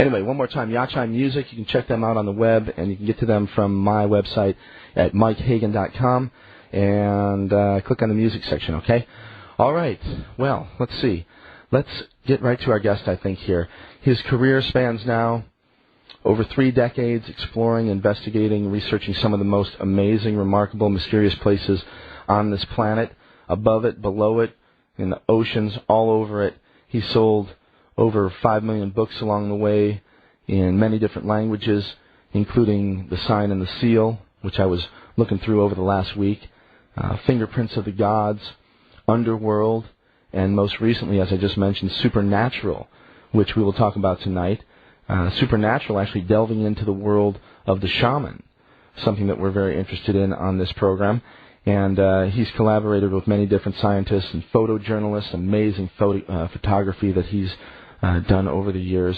Anyway, one more time, Yachai Music. You can check them out on the web, and you can get to them from my website at mikehagan.com, and click on the music section, okay? All right. Well, let's see. Let's get right to our guest, I think, here. His career spans now over 3 decades, exploring, investigating, researching some of the most amazing, remarkable, mysterious places on this planet, above it, below it, in the oceans, all over it. He sold over 5 million books along the way in many different languages, including The Sign and the Seal, which I was looking through over the last week, Fingerprints of the Gods, Underworld, and most recently, as I just mentioned, Supernatural, which we will talk about tonight. Supernatural actually delving into the world of the shaman, something that we're very interested in on this program. And he's collaborated with many different scientists and photojournalists, amazing photography that he's done over the years,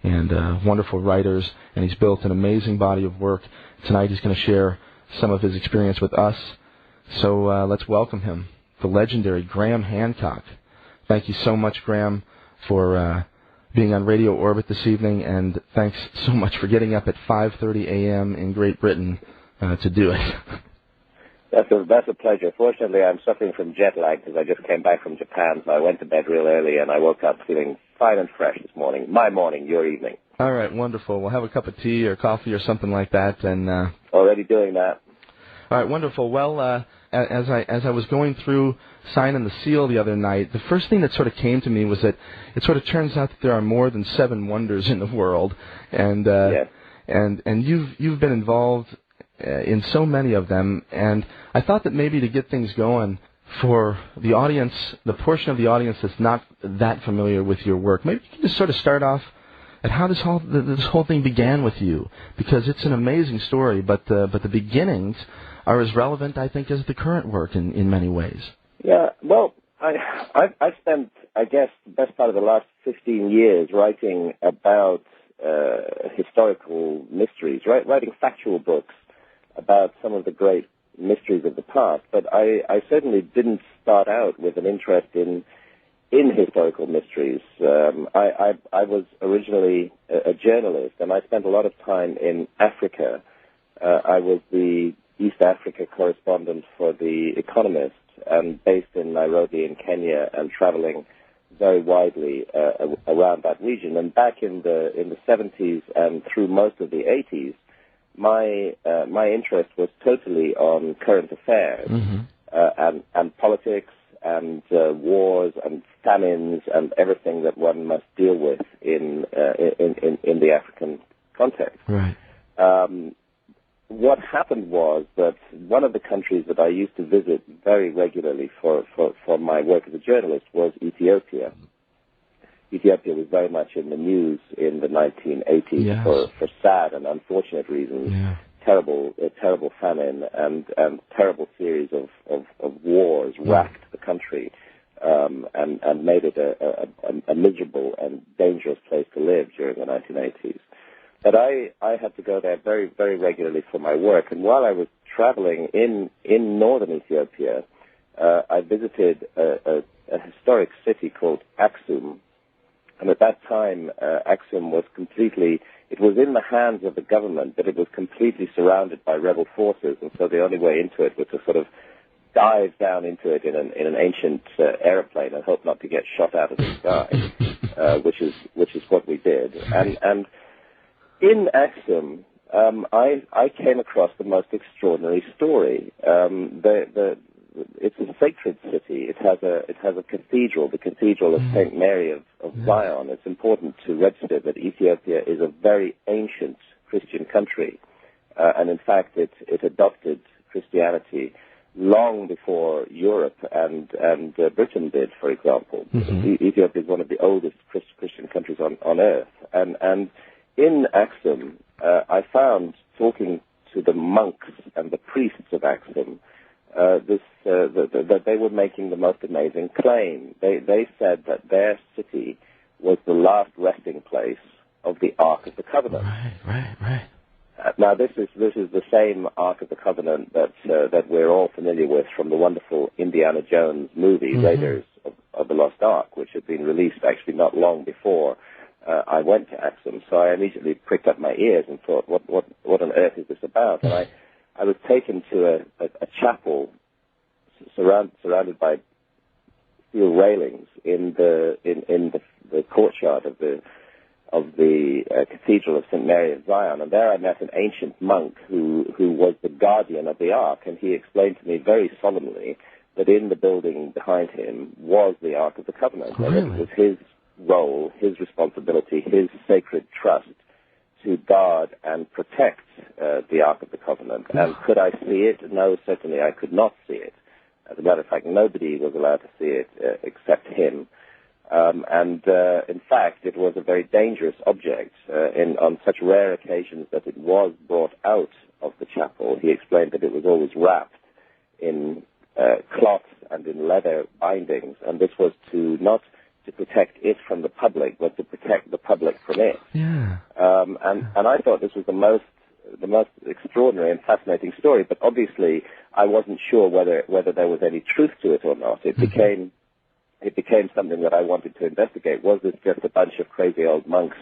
and wonderful writers, and he's built an amazing body of work. Tonight he's going to share some of his experience with us. So let's welcome him, the legendary Graham Hancock. Thank you so much, Graham, for being on Radio Orbit this evening, and thanks so much for getting up at 5:30 a.m. in Great Britain to do it. That's a pleasure. Fortunately, I'm suffering from jet lag because I just came back from Japan, so I went to bed real early, and I woke up feeling fine and fresh this morning. My morning, your evening. All right, wonderful. We'll have a cup of tea or coffee or something like that. And already doing that. All right, wonderful. Well, as I was going through Sign and the Seal the other night, the first thing that sort of came to me was that it sort of turns out that there are more than 7 wonders in the world, and yes. and you've been involved in so many of them, and I thought that maybe to get things going for the audience, the portion of the audience that's not that familiar with your work, maybe you can just sort of start off at how this whole thing began with you, because it's an amazing story, but the beginnings are as relevant, I think, as the current work in many ways. Yeah, well, I've spent, I guess, the best part of the last 15 years writing about historical mysteries, writing factual books about some of the great mysteries of the past. But I certainly didn't start out with an interest in historical mysteries. I was originally a journalist, and I spent a lot of time in Africa. I was the East Africa correspondent for The Economist, and based in Nairobi in Kenya, and traveling very widely around that region. And back in the 70s and through most of the 80s, my interest was totally on current affairs, and politics and wars and famines and everything that one must deal with in the African context. Right. What happened was that one of the countries that I used to visit very regularly for my work as a journalist was Ethiopia. Ethiopia was very much in the news in the 1980s yes. for sad and unfortunate reasons. Yeah. Terrible famine and terrible series of wars racked the country, and made it a miserable and dangerous place to live during the 1980s. But I had to go there very, very regularly for my work. And while I was traveling in northern Ethiopia, I visited a historic city called Aksum. And at that time, Aksum was it was in the hands of the government, but it was completely surrounded by rebel forces. And so the only way into it was to sort of dive down into it in an ancient airplane and hope not to get shot out of the sky, which is what we did. And in Aksum, I came across the most extraordinary story. It's a sacred city. It has a cathedral, the Cathedral of St. Mary of Zion. It's important to register that Ethiopia is a very ancient Christian country, and in fact, it adopted Christianity long before Europe and Britain did, for example. Ethiopia is one of the oldest Christian countries on earth, and in Aksum, I found, talking to the monks and the priests of Aksum, that they were making the most amazing claim. They said that their city was the last resting place of the Ark of the Covenant. Right. Now, this is the same Ark of the Covenant that we're all familiar with from the wonderful Indiana Jones movie, Raiders of the Lost Ark, which had been released actually not long before I went to Axum. So I immediately pricked up my ears and thought, what on earth is this about? And I was taken to a chapel surrounded by steel railings in the courtyard of the Cathedral of St. Mary of Zion, and there I met an ancient monk who was the guardian of the Ark, and he explained to me very solemnly that in the building behind him was the Ark of the Covenant, and it was his role, his responsibility, his sacred trust to guard and protect the Ark of the Covenant. And could I see it? No, certainly I could not see it. As a matter of fact, nobody was allowed to see it except him. In fact, it was a very dangerous object on such rare occasions that it was brought out of the chapel. He explained that it was always wrapped in cloth and in leather bindings, and this was not to protect it from the public, but to protect the public from it. Yeah. And I thought this was the most extraordinary and fascinating story, but obviously I wasn't sure whether there was any truth to it or not. It became something that I wanted to investigate. Was this just a bunch of crazy old monks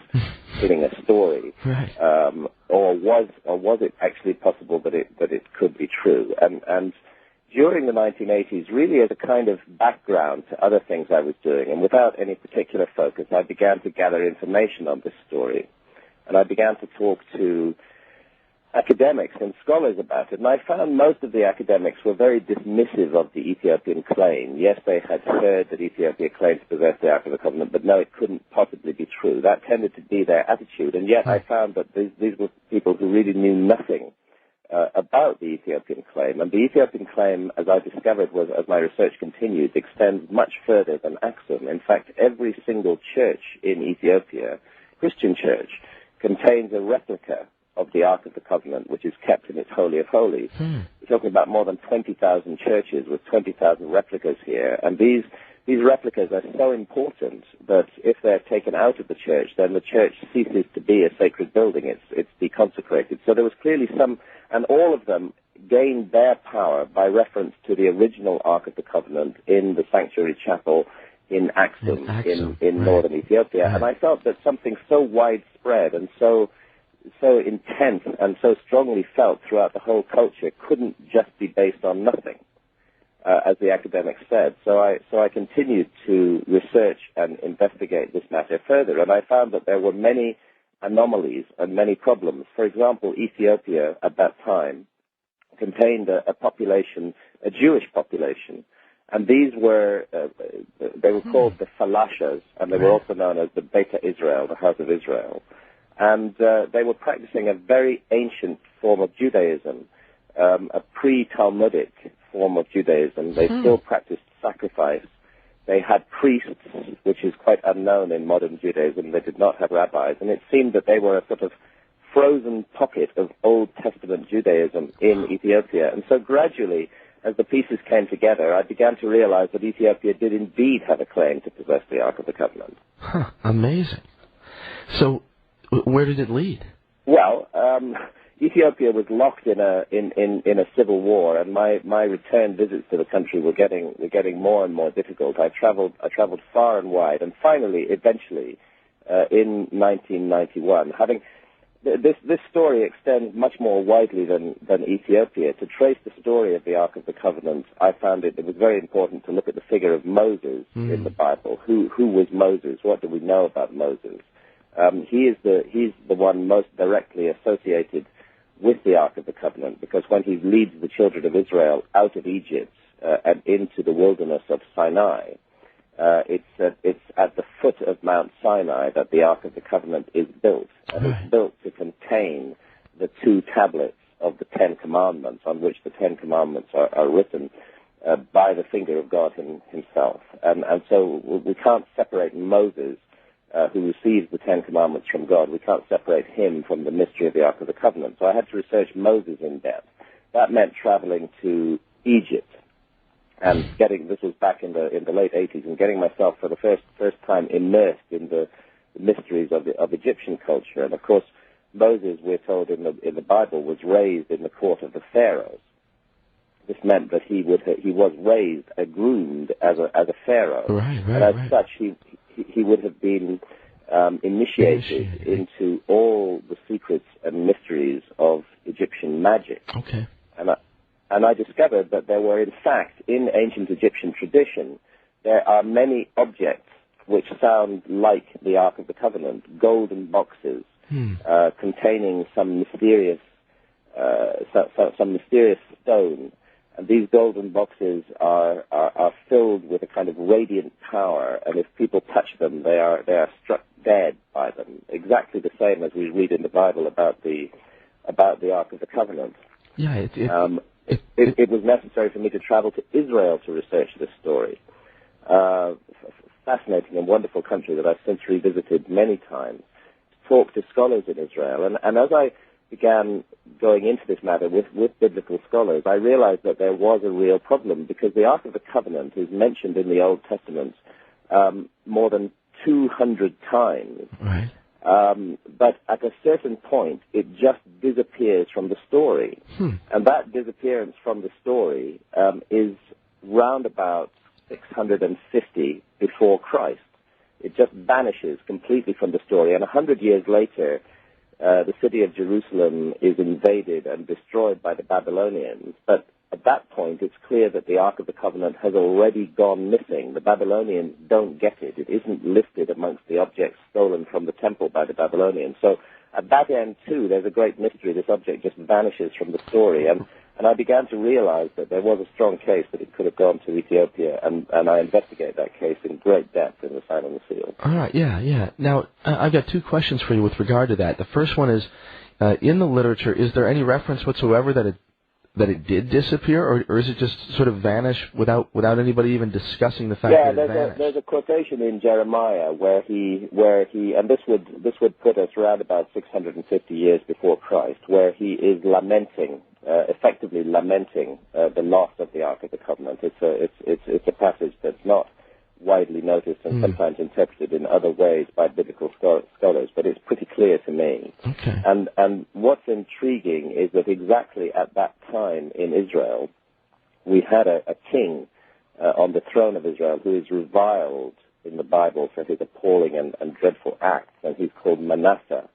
telling a story, right. or was it actually possible that it could be true? And during the 1980s, really as a kind of background to other things I was doing, and without any particular focus, I began to gather information on this story, and I began to talk to academics and scholars about it, and I found most of the academics were very dismissive of the Ethiopian claim. Yes, they had heard that Ethiopia claimed to possess the Ark of the Covenant, but no, it couldn't possibly be true. That tended to be their attitude, and yet I found that these were people who really knew nothing about the Ethiopian claim. And the Ethiopian claim, as I discovered, as my research continued, extends much further than Axum. In fact, every single church in Ethiopia, Christian church, contains a replica of the Ark of the Covenant, which is kept in its Holy of Holies. We're talking about more than 20,000 churches with 20,000 replicas here, and these replicas are so important that if they're taken out of the church, then the church ceases to be a sacred building. It's deconsecrated. So there was clearly and all of them gained their power by reference to the original Ark of the Covenant in the sanctuary chapel in Axum, in northern Ethiopia. Right. And I felt that something so widespread and so intense and so strongly felt throughout the whole culture couldn't just be based on nothing, as the academics said. So I continued to research and investigate this matter further, and I found that there were many anomalies and many problems. For example, Ethiopia at that time contained a population, a Jewish population, and these were, they were called the Falashas, and they were also known as the Beta Israel, the House of Israel. And they were practicing a very ancient form of Judaism, a pre-Talmudic form of Judaism. They still practiced sacrifice. They had priests, which is quite unknown in modern Judaism. They did not have rabbis. And it seemed that they were a sort of frozen pocket of Old Testament Judaism in Ethiopia. And so gradually, as the pieces came together, I began to realize that Ethiopia did indeed have a claim to possess the Ark of the Covenant. Huh, amazing. So where did it lead? Well, Ethiopia was locked in a civil war, and my return visits to the country were getting more and more difficult. I traveled far and wide, and finally, eventually, in 1991, this story extends much more widely than Ethiopia. To trace the story of the Ark of the Covenant, I found it was very important to look at the figure of Moses in the Bible. Who was Moses? What do we know about Moses? He's the one most directly associated with the Ark of the Covenant, because when he leads the children of Israel out of Egypt and into the wilderness of Sinai, it's at the foot of Mount Sinai that the Ark of the Covenant is built, and it's built to contain the 2 tablets of the 10 Commandments, on which the 10 Commandments are written by the finger of God himself. And so we can't separate Moses, who receives the 10 Commandments from God. We can't separate him from the mystery of the Ark of the Covenant. So I had to research Moses in depth. That meant traveling to Egypt and this was back in the late 80s, and getting myself for the first time immersed in the mysteries of Egyptian culture. And of course, Moses, we're told in the Bible, was raised in the court of the pharaohs. This meant that he was raised, groomed as a pharaoh, and as such he would have been initiated into all the secrets and mysteries of Egyptian magic. Okay. And I discovered that there were, in fact, in ancient Egyptian tradition, there are many objects which sound like the Ark of the Covenant, golden boxes containing some mysterious stone. And these golden boxes are filled with a kind of radiant power, and if people touch them, they are struck dead by them. Exactly the same as we read in the Bible about the Ark of the Covenant. Yeah, it was necessary for me to travel to Israel to research this story. Fascinating and wonderful country that I've since revisited many times. To talk to scholars in Israel, and as I began going into this matter with biblical scholars, I realized that there was a real problem, because the Ark of the Covenant is mentioned in the Old Testament more than 200 times. Right. But at a certain point, it just disappears from the story. And that disappearance from the story is round about 650 before Christ. It just vanishes completely from the story. And 100 years later, the city of Jerusalem is invaded and destroyed by the Babylonians. But at that point, it's clear that the Ark of the Covenant has already gone missing. The Babylonians don't get it. It isn't listed amongst the objects stolen from the temple by the Babylonians. So at that end, too, there's a great mystery. This object just vanishes from the story. And I began to realize that there was a strong case that it could have gone to Ethiopia, and I investigate that case in great depth in The Sign on the Seal. All right, yeah. Now, I've got two questions for you with regard to that. The first one is, in the literature, is there any reference whatsoever that it did disappear, or is it just sort of vanish without anybody even discussing the fact that it vanished? There's a quotation in Jeremiah where he, and this would put us around about 650 years before Christ, where he is effectively lamenting the loss of the Ark of the Covenant. It's a passage that's not widely noticed and sometimes interpreted in other ways by biblical scholars, but it's pretty clear to me. Okay. And what's intriguing is that exactly at that time in Israel, we had a king on the throne of Israel who is reviled in the Bible for his appalling and dreadful acts, and he's called Manasseh.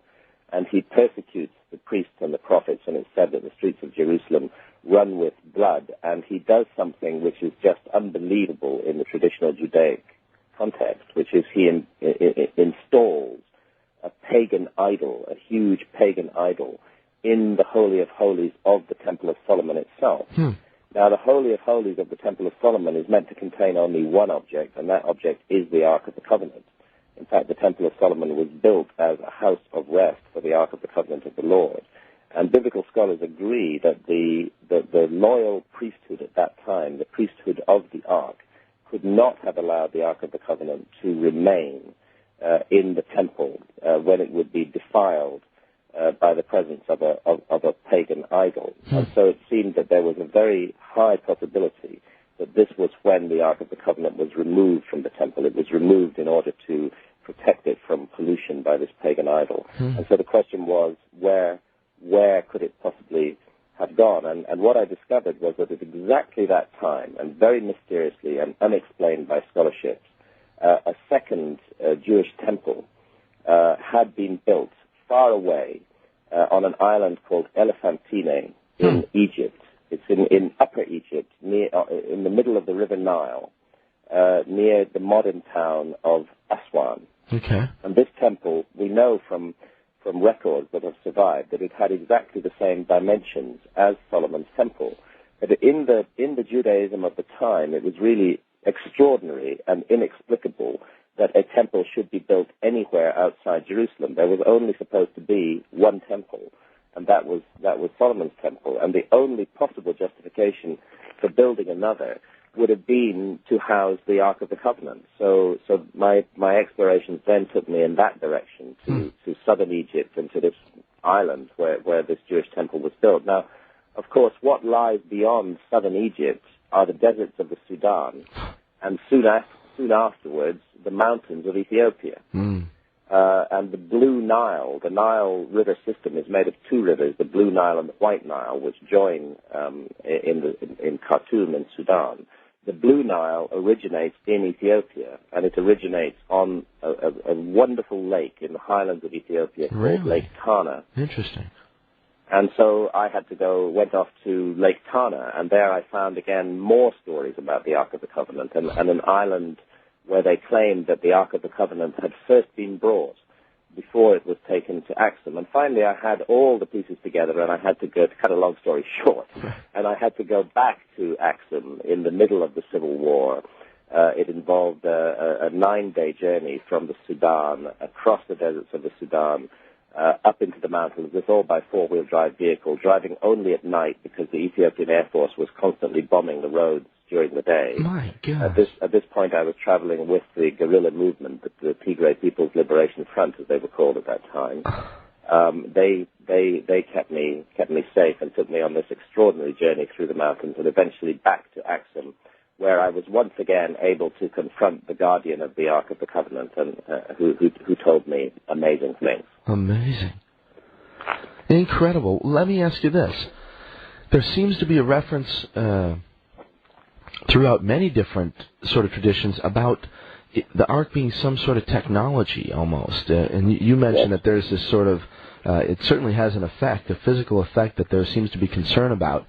And he persecutes the priests and the prophets, and it's said that the streets of Jerusalem run with blood, and he does something which is just unbelievable in the traditional Judaic context, which is he installs a pagan idol, a huge pagan idol, in the Holy of Holies of the Temple of Solomon itself. Now, the Holy of Holies of the Temple of Solomon is meant to contain only one object, and that object is the Ark of the Covenant. In fact, the Temple of Solomon was built as a house of rest for the Ark of the Covenant of the Lord. And biblical scholars agree that the loyal priesthood at that time, the priesthood of the Ark, could not have allowed the Ark of the Covenant to remain in the temple when it would be defiled by the presence of a pagan idol. And so it seemed that there was a very high possibility that this was when the Ark of the Covenant was removed from the temple. It was removed in order to protect it from pollution by this pagan idol. And so the question was, where could it possibly have gone? And what I discovered was that at exactly that time, and very mysteriously and unexplained by scholarships, a second Jewish temple had been built far away on an island called Elephantine in Egypt. It's in Upper Egypt, in the middle of the River Nile, near the modern town of Aswan. Okay. And this temple, we know from records that have survived that it had exactly the same dimensions as Solomon's temple. But in the Judaism of the time, it was really extraordinary and inexplicable that a temple should be built anywhere outside Jerusalem. There was only supposed to be one temple, and that was Solomon's temple. And the only possible justification for building another would have been to house the Ark of the Covenant. So my explorations then took me in that direction to southern Egypt and to this island where this Jewish temple was built. Now, of course, what lies beyond southern Egypt are the deserts of the Sudan, and soon afterwards, the mountains of Ethiopia. And the Blue Nile, the Nile river system is made of two rivers, the Blue Nile and the White Nile, which join in Khartoum in Sudan. the Blue Nile originates in Ethiopia, and it originates on a wonderful lake in the highlands of Ethiopia called Lake Tana. Interesting. And so I went off to Lake Tana, and there I found again more stories about the Ark of the Covenant and an island where they claimed that the Ark of the Covenant had first been brought before it was taken to Axum. And finally I had all the pieces together, and I had to go, to cut a long story short, and I had to go back to Axum in the middle of the Civil War. It involved a 9-day journey from the Sudan, across the deserts of the Sudan, up into the mountains, this all by 4-wheel drive vehicle, driving only at night because the Ethiopian Air Force was constantly bombing the roads during the day. My God. At this point, I was traveling with the guerrilla movement, the Tigray People's Liberation Front, as they were called at that time. They kept me safe and took me on this extraordinary journey through the mountains and eventually back to Axum, where I was once again able to confront the guardian of the Ark of the Covenant, and who told me amazing things. Amazing. Incredible. Let me ask you this. There seems to be a reference throughout many different sort of traditions about the Ark being some sort of technology almost. And you mentioned that there's this sort of, it certainly has an effect, a physical effect that there seems to be concern about.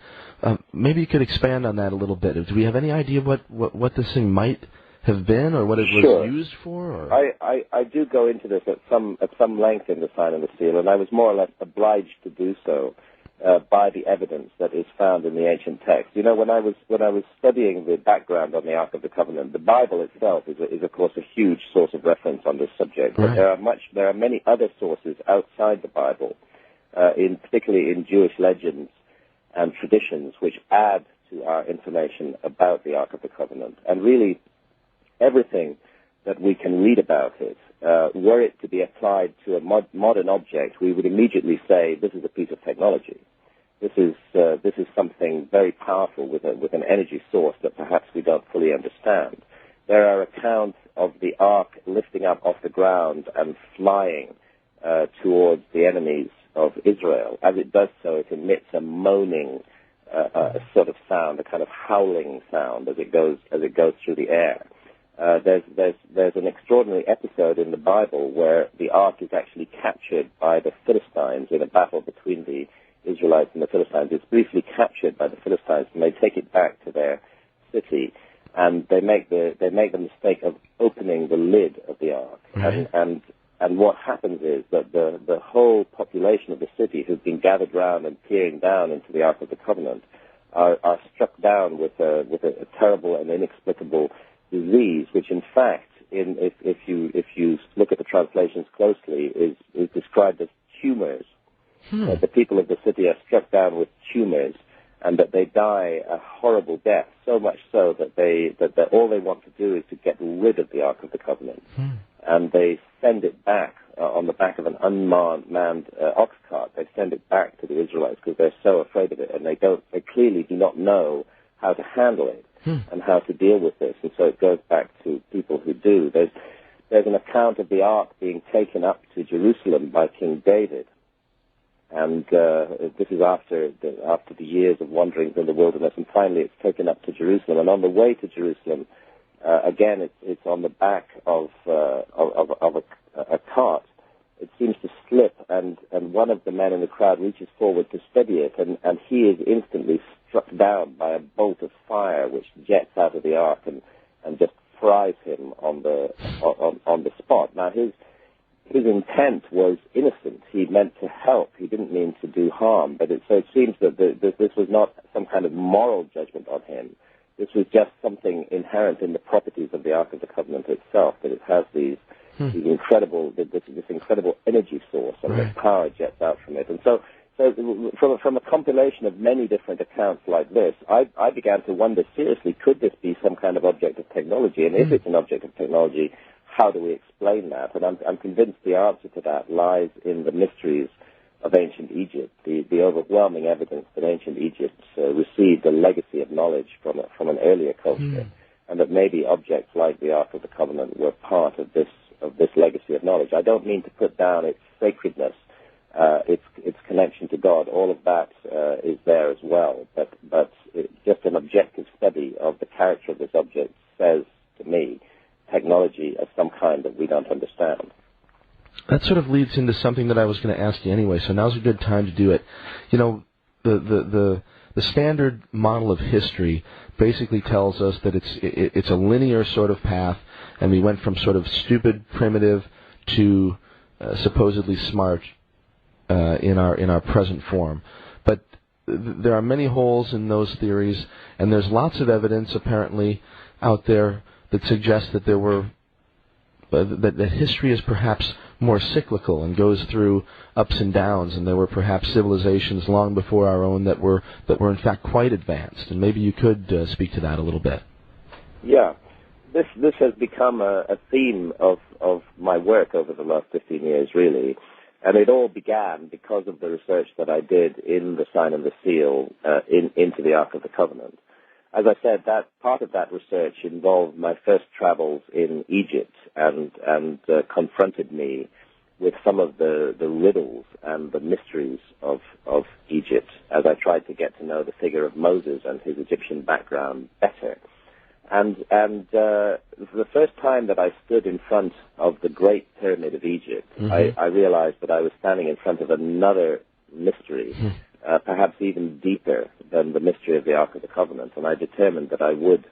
Maybe you could expand on that a little bit. Do we have any idea what this thing might have been, or what it was used for? Or? I do go into this at some length in the Sign and the Seal, and I was more or less obliged to do so by the evidence that is found in the ancient text. You know, when I was studying the background on the Ark of the Covenant, the Bible itself is of course a huge source of reference on this subject. But there are many other sources outside the Bible, particularly in Jewish legends and traditions, which add to our information about the Ark of the Covenant. And really, everything that we can read about it, were it to be applied to a modern object, we would immediately say this is a piece of technology. This is something very powerful with an energy source that perhaps we don't fully understand. There are accounts of the Ark lifting up off the ground and flying towards the enemies of Israel. As it does so, it emits a moaning sort of sound, a kind of howling sound as it goes through the air. There's an extraordinary episode in the Bible where the Ark is actually captured by the Philistines in a battle between the Israelites and the Philistines. It's briefly captured by the Philistines, and they take it back to their city, and they make the mistake of opening the lid of the Ark. Right. And what happens is that the whole population of the city, who've been gathered round and peering down into the Ark of the Covenant, are struck down with a terrible and inexplicable disease, which in fact, if you look at the translations closely, is described as tumors. The people of the city are struck down with tumors, and that they die a horrible death, so much so that all they want to do is to get rid of the Ark of the Covenant. And they send it back on the back of an unmanned ox cart. They send it back to the Israelites because they're so afraid of it, and they clearly do not know how to handle it and how to deal with this. And so it goes back to people who do. There's an account of the Ark being taken up to Jerusalem by King David. And this is after the years of wanderings in the wilderness, and finally it's taken up to Jerusalem. And on the way to Jerusalem, again, it's on the back of a cart. It seems to slip, and one of the men in the crowd reaches forward to steady it, and he is instantly struck down by a bolt of fire which jets out of the Ark and just fries him on the spot. Now his intent was innocent. He meant to help. He didn't mean to do harm. But it seems that this was not some kind of moral judgment on him. This was just something inherent in the properties of the Ark of the Covenant itself, that it has these incredible energy source, and the power jets out from it. And so from a compilation of many different accounts like this, I began to wonder seriously, could this be some kind of object of technology? And if it's an object of technology, how do we explain that? And I'm convinced the answer to that lies in the mysteries of ancient Egypt, the overwhelming evidence that ancient Egypt received a legacy of knowledge from an earlier culture, and that maybe objects like the Ark of the Covenant were part of this legacy of knowledge. I don't mean to put down its sacredness its connection to God, all of that is there as well. But just an objective study of the character of this object says to me technology of some kind that we don't understand. That sort of leads into something that I was going to ask you anyway, so now's a good time to do it. You know, the standard model of history basically tells us that it's a linear sort of path, and we went from sort of stupid, primitive to supposedly smart in our present form. But there are many holes in those theories, and there's lots of evidence apparently out there that suggests that there were that history is perhaps more cyclical and goes through ups and downs, and there were perhaps civilizations long before our own that were in fact quite advanced. And maybe you could speak to that a little bit. Yeah, this has become a theme of my work over the last 15 years, really. And it all began because of the research that I did in the Sign and the Seal into the Ark of the Covenant. As I said, that part of that research involved my first travels in Egypt and confronted me with some of the riddles and the mysteries of Egypt as I tried to get to know the figure of Moses and his Egyptian background better. And the first time that I stood in front of the Great Pyramid of Egypt, I realized that I was standing in front of another mystery, perhaps even deeper than the mystery of the Ark of the Covenant. And I determined that I would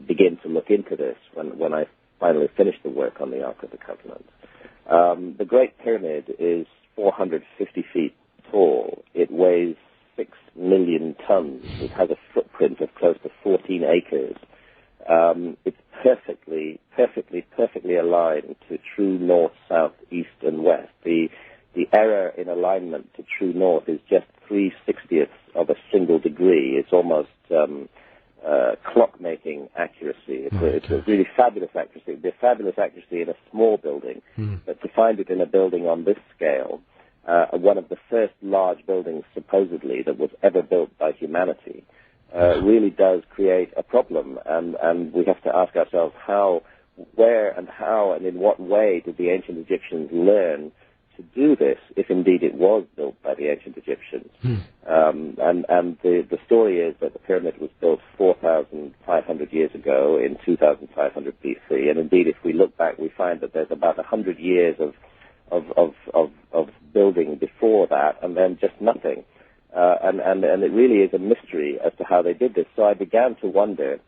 begin to look into this when I finally finished the work on the Ark of the Covenant. The Great Pyramid is 450 feet tall. It weighs 6 million tons. It has a footprint of close to 14 acres. It's perfectly aligned to true north, south, east, and west. The error in alignment to true north is just 3/60ths of a single degree. It's almost clock-making accuracy. It's a really fabulous accuracy. It'd be a fabulous accuracy in a small building, but to find it in a building on this scale, one of the first large buildings, supposedly, that was ever built by humanity, really does create a problem. And we have to ask ourselves where and in what way did the ancient Egyptians learn to do this, if indeed it was built by the ancient Egyptians. And the story is that the pyramid was built 4,500 years ago in 2,500 BC. And indeed, if we look back, we find that there's about 100 years of building before that, and then just nothing. And it really is a mystery as to how they did this. So I began to wonder,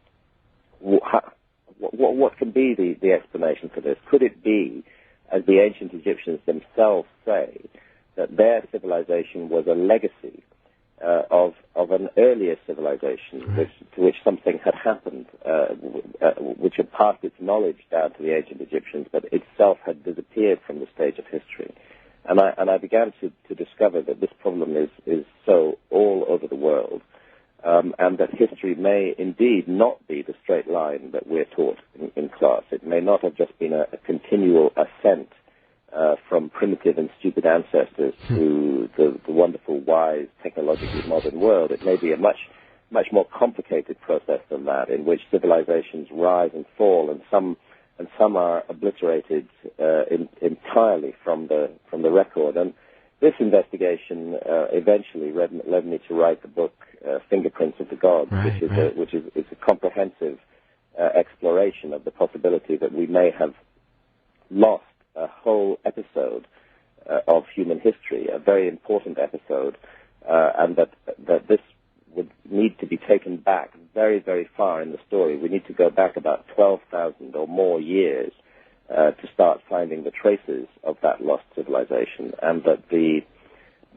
what can be the explanation for this? Could it be, as the ancient Egyptians themselves say, that their civilization was a legacy of an earlier civilization, to which something had happened, which had passed its knowledge down to the ancient Egyptians, but itself had disappeared from the stage of history. And I began to discover that this problem is so all over the world, and that history may indeed not be the straight line that we're taught in class. It may not have just been a continual ascent from primitive and stupid ancestors to the wonderful, wise, technologically modern world. It may be a much more complicated process than that, in which civilizations rise and fall, and some are obliterated entirely from the record. And this investigation eventually led me to write the book Fingerprints of the Gods, which is a comprehensive exploration of the possibility that we may have lost a whole episode of human history, a very important episode, and that this would need to be taken back very, very far in the story. We need to go back about 12,000 or more years to start finding the traces of that lost civilization, and that the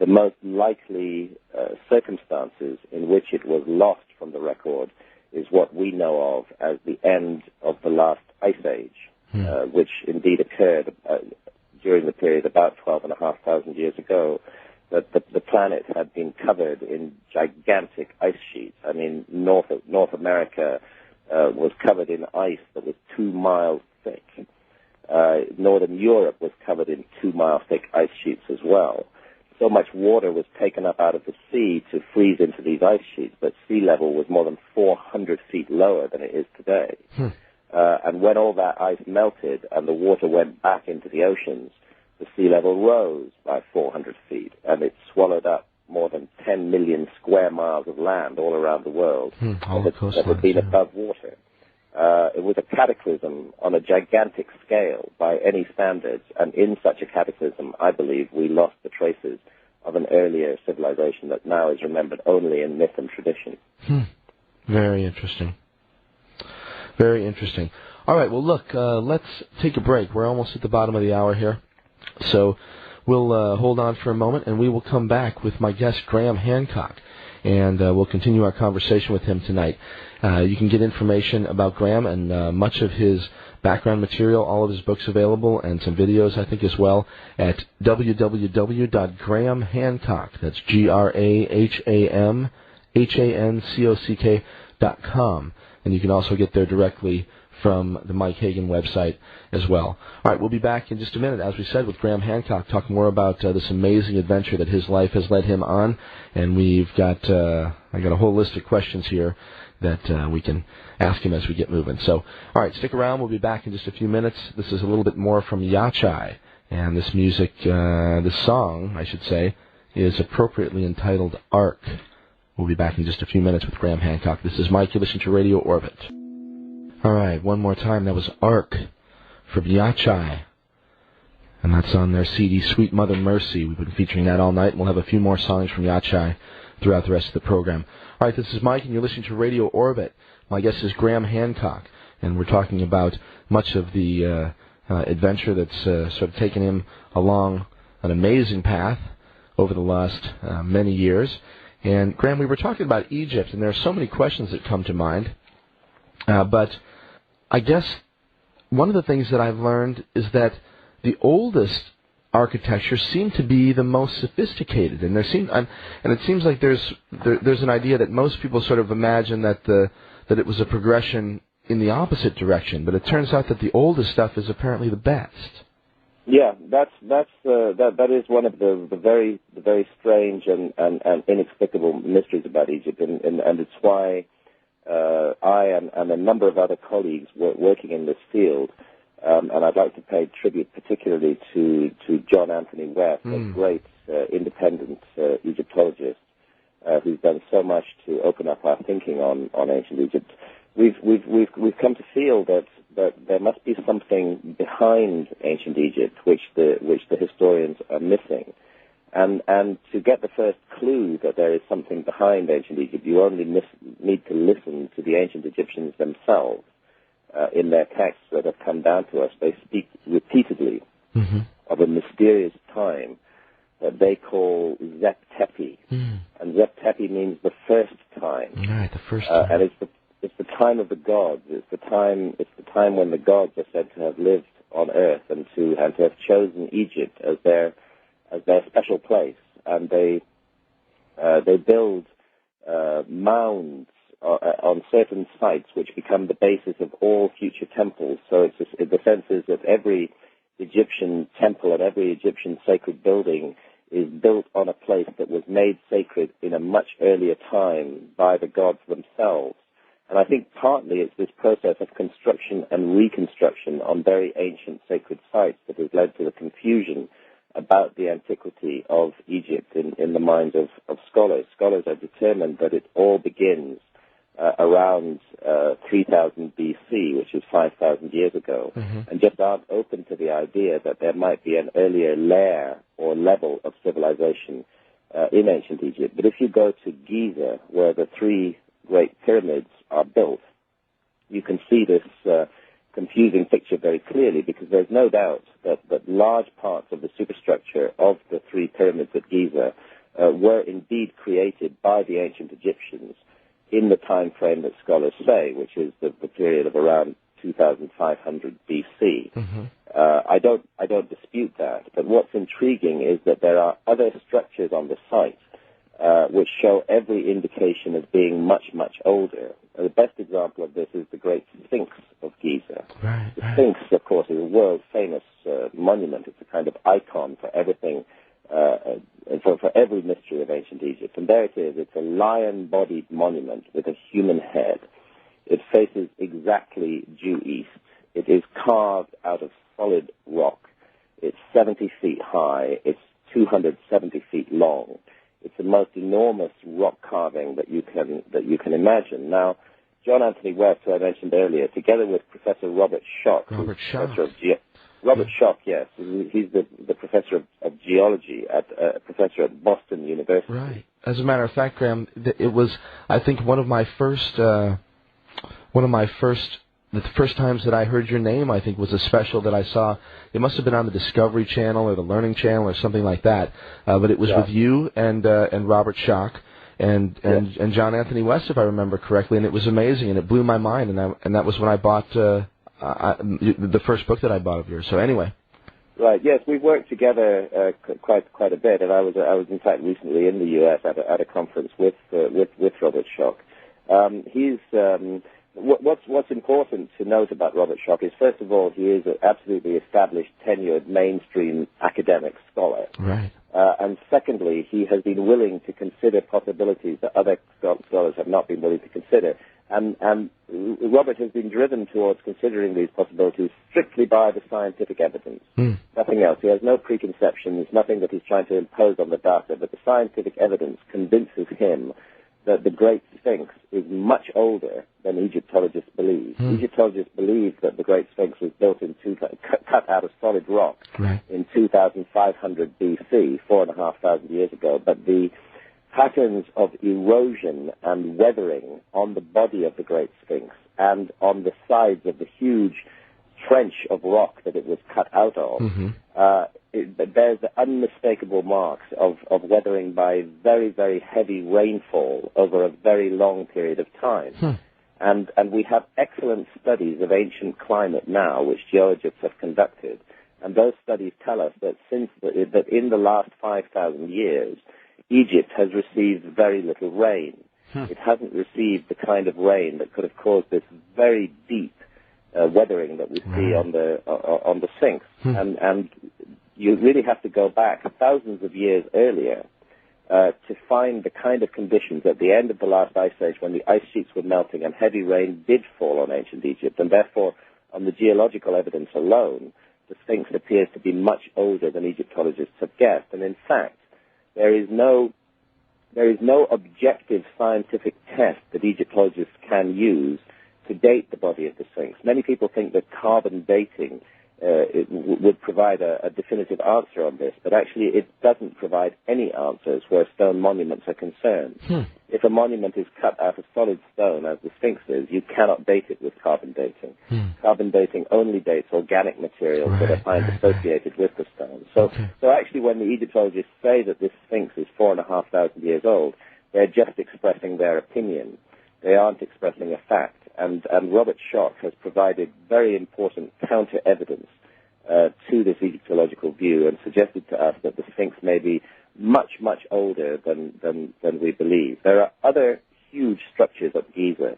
most likely circumstances in which it was lost from the record is what we know of as the end of the last ice age, which indeed occurred during the period about 12,500 years ago. That the planet had been covered in gigantic ice sheets. I mean, North America was covered in ice that was 2 miles thick. Northern Europe was covered in 2 mile thick ice sheets as well. So much water was taken up out of the sea to freeze into these ice sheets that sea level was more than 400 feet lower than it is today. And when all that ice melted and the water went back into the oceans, the sea level rose by 400 feet, and it swallowed up more than 10 million square miles of land all around the world that had been above water. It was a cataclysm on a gigantic scale by any standards, and in such a cataclysm, I believe, we lost the traces of an earlier civilization that now is remembered only in myth and tradition. Very interesting. Very interesting. All right, well, look, let's take a break. We're almost at the bottom of the hour here. So we'll hold on for a moment, and we will come back with my guest, Graham Hancock, and we'll continue our conversation with him tonight. You can get information about Graham and much of his background material, all of his books available, and some videos, I think, as well, at www.grahamhancock, that's GrahamHancock.com. And you can also get there directly from the Mike Hagan website as well. All right, we'll be back in just a minute, as we said, with Graham Hancock, talking more about this amazing adventure that his life has led him on. And we've got, I got a whole list of questions here that we can ask him as we get moving. So, all right, stick around. We'll be back in just a few minutes. This is a little bit more from Yachai. And this music, this song, I should say, is appropriately entitled Ark. We'll be back in just a few minutes with Graham Hancock. This is Mike. You listen to Radio Orbit. All right, one more time. That was Ark from Yachai. And that's on their CD, Sweet Mother Mercy. We've been featuring that all night, and we'll have a few more songs from Yachai throughout the rest of the program. All right, this is Mike, and you're listening to Radio Orbit. My guest is Graham Hancock, and we're talking about much of the adventure that's sort of taken him along an amazing path over the last many years. And, Graham, we were talking about Egypt, and there are so many questions that come to mind. But I guess one of the things that I've learned is that the oldest architecture seemed to be the most sophisticated, and and it seems like there's an idea that most people sort of imagine that it was a progression in the opposite direction, but it turns out that the oldest stuff is apparently the best. Yeah, that is one of the very strange and inexplicable mysteries about Egypt, and it's why I and a number of other colleagues working in this field, and I'd like to pay tribute particularly to John Anthony West, a great independent Egyptologist who's done so much to open up our thinking on ancient Egypt. We've come to feel that there must be something behind ancient Egypt which the historians are missing. And to get the first clue that there is something behind ancient Egypt, you only need to listen to the ancient Egyptians themselves in their texts that have come down to us. They speak repeatedly of a mysterious time that they call Zep Tepi. And Zep Tepi means the first time. Right, the first time. And it's the time of the gods. It's the time when the gods are said to have lived on earth and to have chosen Egypt as their special place, and they build mounds on certain sites which become the basis of all future temples. So the sense is that every Egyptian temple and every Egyptian sacred building is built on a place that was made sacred in a much earlier time by the gods themselves. And I think partly it's this process of construction and reconstruction on very ancient sacred sites that has led to the confusion about the antiquity of Egypt in the minds of scholars. Scholars are determined that it all begins around 3000 BC, which is 5,000 years ago, and just aren't open to the idea that there might be an earlier layer or level of civilization in ancient Egypt. But if you go to Giza, where the three great pyramids are built, you can see this confusing picture very clearly, because there's no doubt that large parts of the superstructure of the three pyramids at Giza were indeed created by the ancient Egyptians in the time frame that scholars say, which is the period of around 2500 BC. I don't dispute that, but what's intriguing is that there are other structures on the site which show every indication of being much, much older. The best example of this is the Great Sphinx of Giza. The Sphinx, of course, is a world-famous monument. It's a kind of icon for everything, for every mystery of ancient Egypt. And there it is. It's a lion-bodied monument with a human head. It faces exactly due east. It is carved out of solid rock. It's 70 feet high. It's 270 feet long. It's the most enormous rock carving that you can imagine. Now, John Anthony West, who I mentioned earlier, together with Professor Robert Schock, Robert Schock, yes, he's the professor of geology professor at Boston University. Right. As a matter of fact, Graham, it was, I think, one of the first times that I heard your name, I think, was a special that I saw. It must have been on the Discovery Channel or the Learning Channel or something like that. But it was with you and Robert Schock and John Anthony West, if I remember correctly, and it was amazing, and it blew my mind, and that was when I bought the first book that I bought of yours. So anyway. Right. Yes, we've worked together quite a bit, and I was in fact recently in the U.S. at a conference with Robert Schock. What's important to note about Robert Schock is, first of all, he is an absolutely established, tenured, mainstream academic scholar. Right. And secondly, he has been willing to consider possibilities that other scholars have not been willing to consider. And Robert has been driven towards considering these possibilities strictly by the scientific evidence. Nothing else. He has no preconceptions, nothing that he's trying to impose on the data, but the scientific evidence convinces him that the Great Sphinx is much older than Egyptologists believe. Egyptologists believe that the Great Sphinx was built cut out of solid rock in 2500 BC, 4,500 years ago, but the patterns of erosion and weathering on the body of the Great Sphinx and on the sides of the huge trench of rock that it was cut out of, it bears the unmistakable marks of weathering by very, very heavy rainfall over a very long period of time. And we have excellent studies of ancient climate now, which geologists have conducted, and those studies tell us that that in the last 5,000 years, Egypt has received very little rain. It hasn't received the kind of rain that could have caused this very deep weathering that we see on the Sphinx. And you really have to go back thousands of years earlier to find the kind of conditions at the end of the last ice age when the ice sheets were melting and heavy rain did fall on ancient Egypt. And therefore, on the geological evidence alone, the Sphinx appears to be much older than Egyptologists have guessed. And in fact, there is no objective scientific test that Egyptologists can use to date the body of the Sphinx. Many people think that carbon dating would provide a definitive answer on this, but actually it doesn't provide any answers where stone monuments are concerned. If a monument is cut out of solid stone, as the Sphinx is, you cannot date it with carbon dating. Carbon dating only dates organic materials that are found associated with the stone. So actually when the Egyptologists say that this Sphinx is 4,500 years old, they're just expressing their opinion. They aren't expressing a fact. And Robert Schock has provided very important counter-evidence to this Egyptological view and suggested to us that the Sphinx may be much, much older than we believe. There are other huge structures at Giza,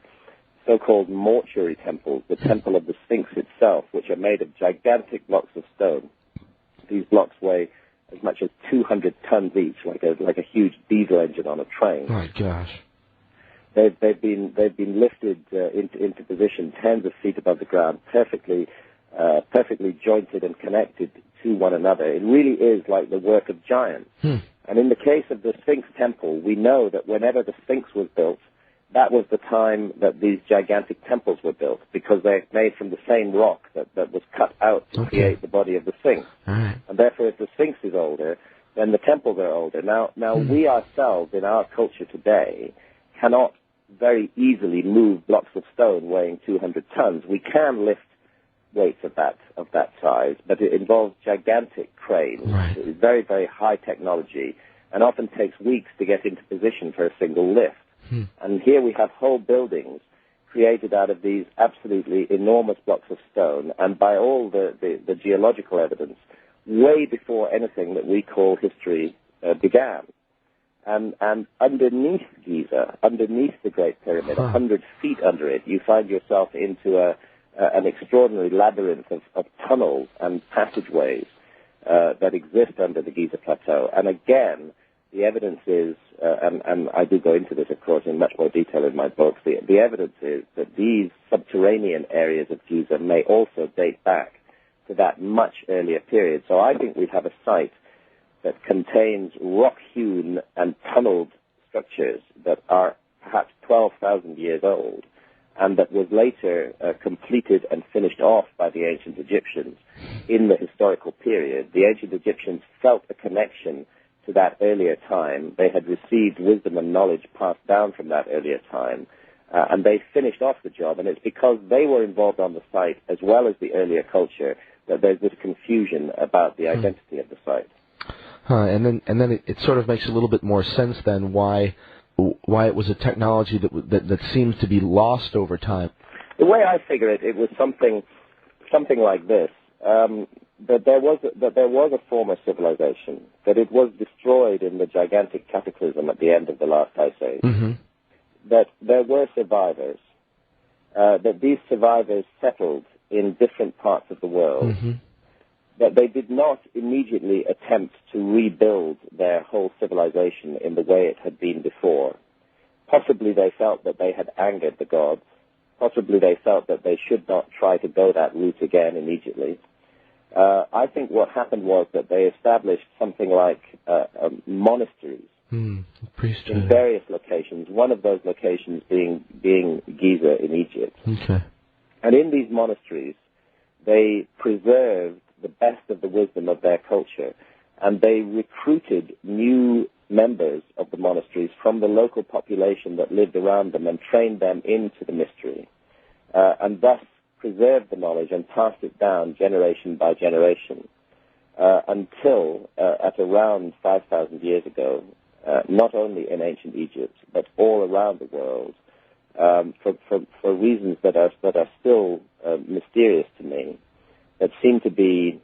so-called mortuary temples, the temple of the Sphinx itself, which are made of gigantic blocks of stone. These blocks weigh as much as 200 tons each, like a huge diesel engine on a train. My gosh. They've been lifted into position tens of feet above the ground, perfectly jointed and connected to one another. It really is like the work of giants. And in the case of the Sphinx temple, we know that whenever the Sphinx was built, that was the time that these gigantic temples were built, because they're made from the same rock that was cut out to create the body of the Sphinx. And therefore, if the Sphinx is older, then the temples are older. Now we ourselves, in our culture today, cannot very easily move blocks of stone weighing 200 tons. We can lift weights of that size, but it involves gigantic cranes, very, very high technology, and often takes weeks to get into position for a single lift. And here we have whole buildings created out of these absolutely enormous blocks of stone, and by all the geological evidence, way before anything that we call history began. And underneath Giza, underneath the Great Pyramid, 100 feet under it, you find yourself into an extraordinary labyrinth of tunnels and passageways that exist under the Giza Plateau. And again, the evidence is, and I do go into this, of course, in much more detail in my books, the evidence is that these subterranean areas of Giza may also date back to that much earlier period. So I think we have a site that contains rock-hewn and tunneled structures that are perhaps 12,000 years old, and that was later completed and finished off by the ancient Egyptians in the historical period. The ancient Egyptians felt a connection to that earlier time. They had received wisdom and knowledge passed down from that earlier time, and they finished off the job. And it's because they were involved on the site as well as the earlier culture that there's this confusion about the identity of the site. And then it sort of makes a little bit more sense then why it was a technology that seems to be lost over time. The way I figure it, it was something like this: that there was a former civilization, that it was destroyed in the gigantic cataclysm at the end of the last ice age. Mm-hmm. That there were survivors, that these survivors settled in different parts of the world. Mm-hmm. That they did not immediately attempt to rebuild their whole civilization in the way it had been before. Possibly they felt that they had angered the gods. Possibly they felt that they should not try to go that route again immediately. I think what happened was that they established something like monasteries in various locations, one of those locations being Giza in Egypt. Okay. And in these monasteries, they preserved the best of the wisdom of their culture, and they recruited new members of the monasteries from the local population that lived around them and trained them into the mystery, and thus preserved the knowledge and passed it down generation by generation until at around 5,000 years ago, not only in ancient Egypt, but all around the world, for reasons that are still mysterious to me, that seem to be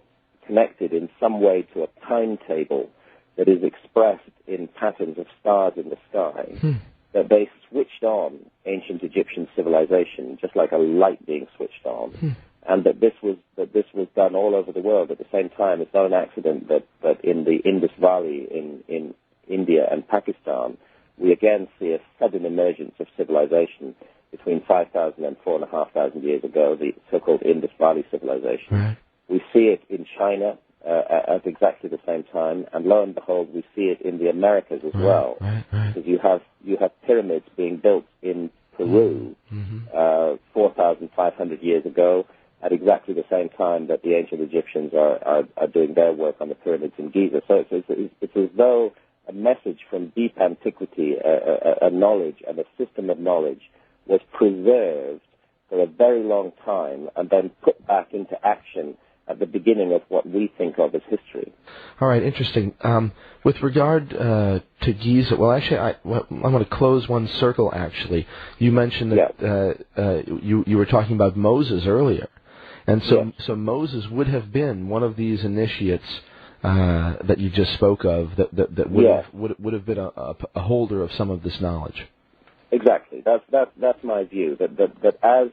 connected in some way to a timetable that is expressed in patterns of stars in the sky, that they switched on ancient Egyptian civilization, just like a light being switched on, and that this was done all over the world at the same time. It's not an accident that in the Indus Valley in India and Pakistan, we again see a sudden emergence of civilization between 5,000 and 4,500 years ago, the so-called Indus Valley civilization. Right. We see it in China at exactly the same time, and lo and behold, we see it in the Americas as well. Right. Because you have pyramids being built in Peru 4,500 years ago, at exactly the same time that the ancient Egyptians are doing their work on the pyramids in Giza. So it's as though a message from deep antiquity, a knowledge and a system of knowledge was preserved for a very long time and then put back into action at the beginning of what we think of as history. All right, interesting. With regard to Giza, well, actually, I'm going to close one circle, actually. You mentioned that you were talking about Moses earlier. And so Moses would have been one of these initiates that you just spoke of that would have been a holder of some of this knowledge. Exactly. That's my view. That as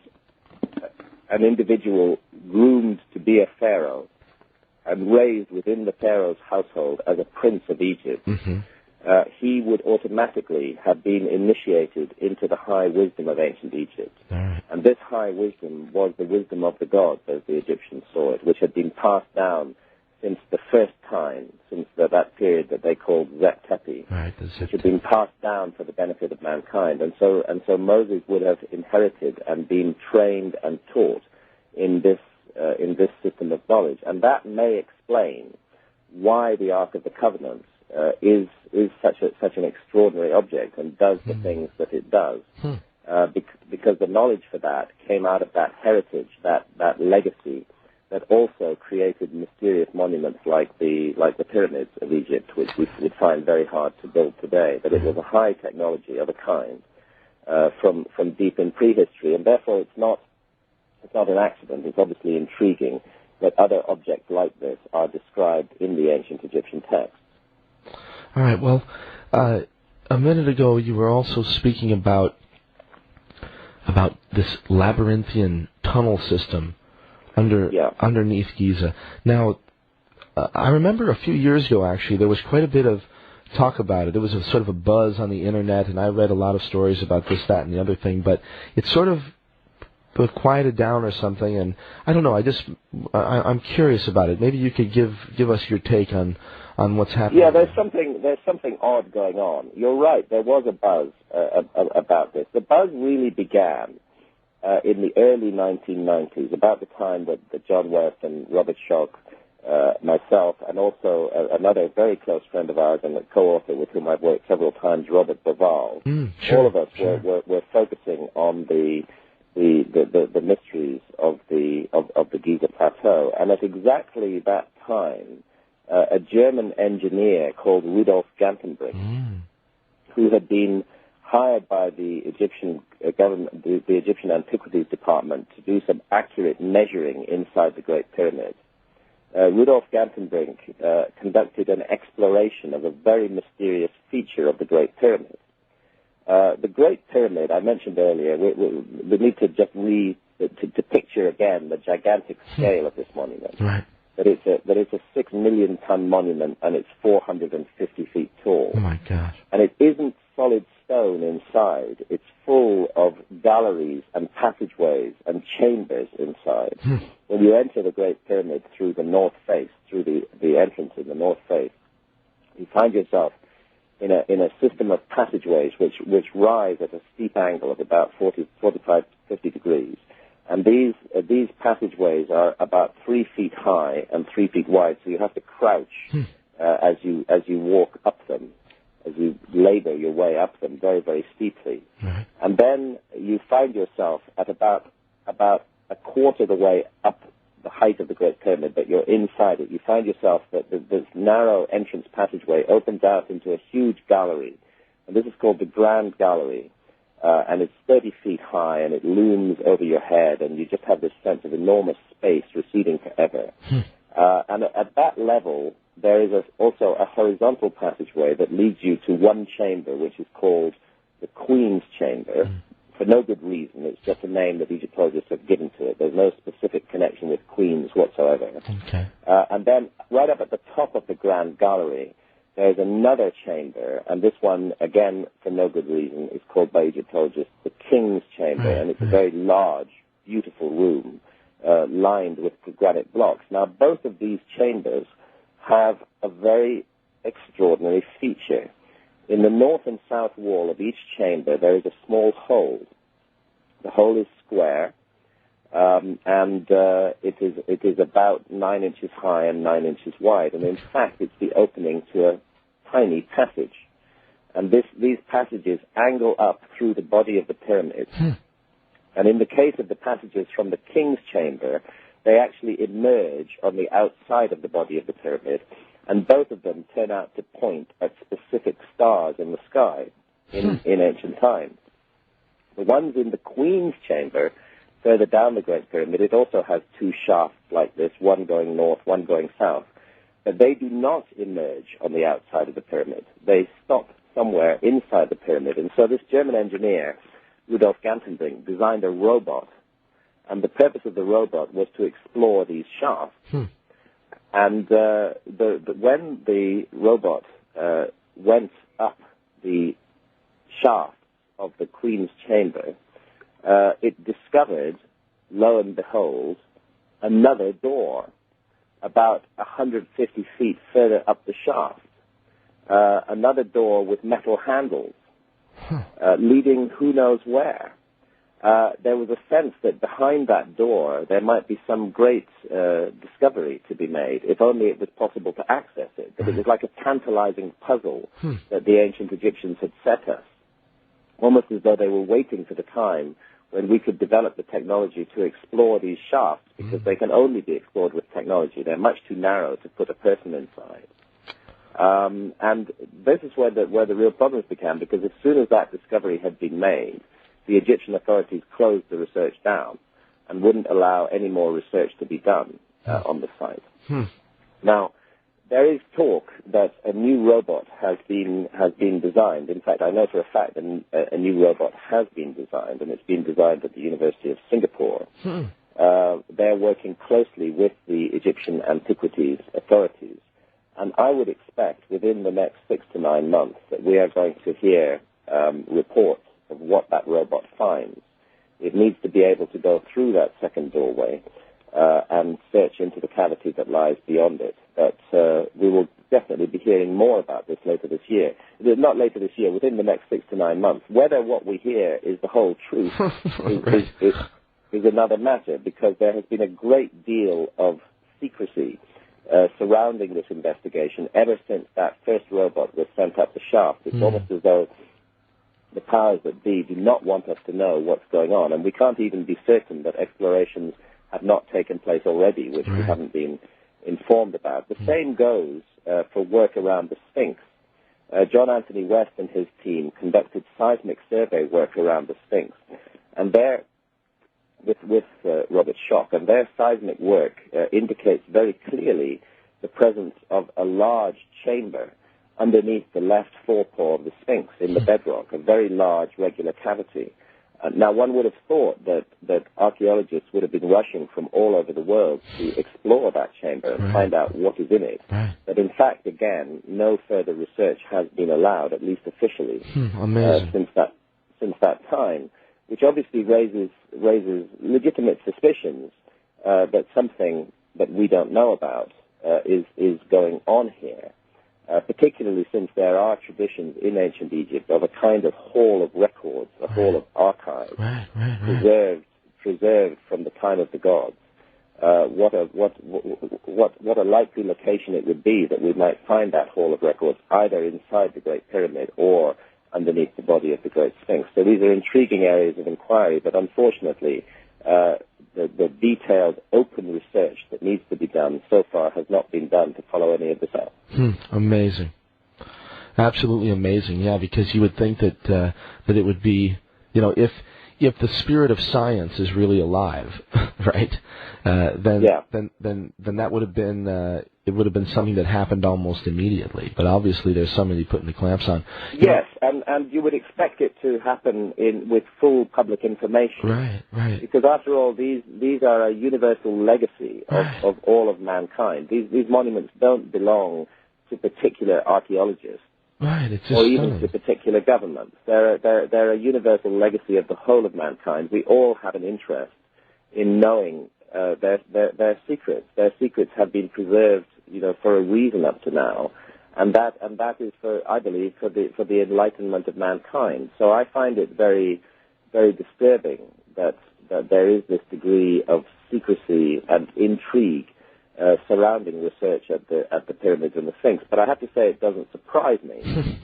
an individual groomed to be a pharaoh and raised within the pharaoh's household as a prince of Egypt, he would automatically have been initiated into the high wisdom of ancient Egypt. Right. And this high wisdom was the wisdom of the gods, as the Egyptians saw it, which had been passed down since the first time, since that period that they called Reptile, which had been passed down for the benefit of mankind. And so Moses would have inherited and been trained and taught in this system of knowledge. And that may explain why the Ark of the Covenant is such an extraordinary object and does the things that it does. Because the knowledge for that came out of that heritage, that legacy, that also created mysterious monuments like the pyramids of Egypt, which we would find very hard to build today. But it was a high technology of a kind from deep in prehistory, and therefore it's not an accident. It's obviously intriguing that other objects like this are described in the ancient Egyptian texts. All right. Well, a minute ago you were also speaking about this labyrinthian tunnel system underneath Giza. Now, I remember a few years ago, actually, there was quite a bit of talk about it. There was a sort of a buzz on the internet, and I read a lot of stories about this, that, and the other thing, but it sort of quieted down or something, and I don't know. I'm curious about it. Maybe you could give us your take on what's happening. Yeah, there's something odd going on. You're right. There was a buzz about this. The buzz really began in the early 1990s, about the time that John West and Robert Schoch, myself, and also another very close friend of ours and a co-author with whom I've worked several times, Robert Baval. Sure, all of us sure. were focusing on the mysteries of the Giza Plateau, and at exactly that time, a German engineer called Rudolf Gantenbrink, who had been hired by the Egyptian government, the Egyptian Antiquities Department, to do some accurate measuring inside the Great Pyramid. Rudolf Gantenbrink conducted an exploration of a very mysterious feature of the Great Pyramid. The Great Pyramid, I mentioned earlier, we need to just to picture again the gigantic scale of this monument. Right. That it's a 6 million ton monument, and it's 450 feet tall. Oh my gosh! And it isn't solid stone inside. It's full of galleries and passageways and chambers inside. When you enter the Great Pyramid through the north face, through the entrance in the north face, you find yourself in a system of passageways which rise at a steep angle of about 45, 50 degrees. And these passageways are about 3 feet high and 3 feet wide, so you have to crouch as you walk up them, as you labor your way up them very, very steeply. Right. And then you find yourself at about a quarter of the way up the height of the Great Pyramid, but you're inside it. You find yourself that this narrow entrance passageway opens out into a huge gallery, and this is called the Grand Gallery. And it's 30 feet high, and it looms over your head, and you just have this sense of enormous space receding forever. And at that level, there is also a horizontal passageway that leads you to one chamber, which is called the Queen's Chamber, for no good reason. It's just a name that Egyptologists have given to it. There's no specific connection with queens whatsoever. Okay. And then right up at the top of the Grand Gallery, there's another chamber, and this one, again, for no good reason, is called by Egyptologists the King's Chamber, and it's a very large, beautiful room lined with granite blocks. Now, both of these chambers have a very extraordinary feature. In the north and south wall of each chamber, there is a small hole. The hole is square, and it is about 9 inches high and 9 inches wide, and in fact it's the opening to a tiny passage. And these passages angle up through the body of the pyramid. And in the case of the passages from the King's Chamber, they actually emerge on the outside of the body of the pyramid, and both of them turn out to point at specific stars in the sky in ancient times. The ones in the Queen's Chamber, further down the Great Pyramid, it also has two shafts like this, one going north, one going south. But they do not emerge on the outside of the pyramid. They stop somewhere inside the pyramid. And so this German engineer, Rudolf Gantenbrink, designed a robot. And the purpose of the robot was to explore these shafts. And when the robot went up the shaft of the Queen's Chamber, it discovered, lo and behold, another door about 150 feet further up the shaft. Another door with metal handles, leading who knows where. There was a sense that behind that door there might be some great discovery to be made, if only it was possible to access it. But it was like a tantalizing puzzle that the ancient Egyptians had set us, almost as though they were waiting for the time when we could develop the technology to explore these shafts, because they can only be explored with technology. They're much too narrow to put a person inside. And this is where the real problems began, because as soon as that discovery had been made, the Egyptian authorities closed the research down and wouldn't allow any more research to be done on the site. Now, there is talk that a new robot has been designed. In fact, I know for a fact that a new robot has been designed, and it's been designed at the University of Singapore. They're working closely with the Egyptian Antiquities authorities, and I would expect within the next 6 to 9 months that we are going to hear reports of what that robot finds. It needs to be able to go through that second doorway and search into the cavity that lies beyond it. But we will definitely be hearing more about this later this year. Not later this year, within the next 6 to 9 months. Whether what we hear is the whole truth is another matter, because there has been a great deal of secrecy surrounding this investigation ever since that first robot was sent up the shaft. It's almost as though the powers that be do not want us to know what's going on, and we can't even be certain that explorations have not taken place already, which we haven't been informed about. The same goes for work around the Sphinx. John Anthony West and his team conducted seismic survey work around the Sphinx, and there, with Robert Schoch, and their seismic work indicates very clearly the presence of a large chamber underneath the left forepaw of the Sphinx in the bedrock, a very large regular cavity. Now, one would have thought that archaeologists would have been rushing from all over the world to explore that chamber and find out what is in it. But in fact, again, no further research has been allowed, at least officially, since that time, which obviously raises legitimate suspicions that something that we don't know about is going on here. Particularly since there are traditions in ancient Egypt of a kind of hall of records, a hall of archives, preserved from the time of the gods. What a likely location it would be that we might find that hall of records either inside the Great Pyramid or underneath the body of the Great Sphinx. So these are intriguing areas of inquiry, but unfortunately, the detailed, open research that needs to be done so far has not been done to follow any of this out. Amazing. Absolutely amazing, yeah, because you would think that that it would be, if the spirit of science is really alive, right, then that would have been, it would have been something that happened almost immediately. But obviously there's somebody putting the clamps on. Yes, and you would expect it to happen with full public information. Right. Because after all, these are a universal legacy of all of mankind. These monuments don't belong to particular archaeologists. It's just or even to particular governments. They're a universal legacy of the whole of mankind. We all have an interest in knowing their secrets. Their secrets have been preserved, for a reason up to now, and that is I believe, for the enlightenment of mankind. So I find it very, very disturbing that there is this degree of secrecy and intrigue surrounding research at the pyramids and the Sphinx. But I have to say it doesn't surprise me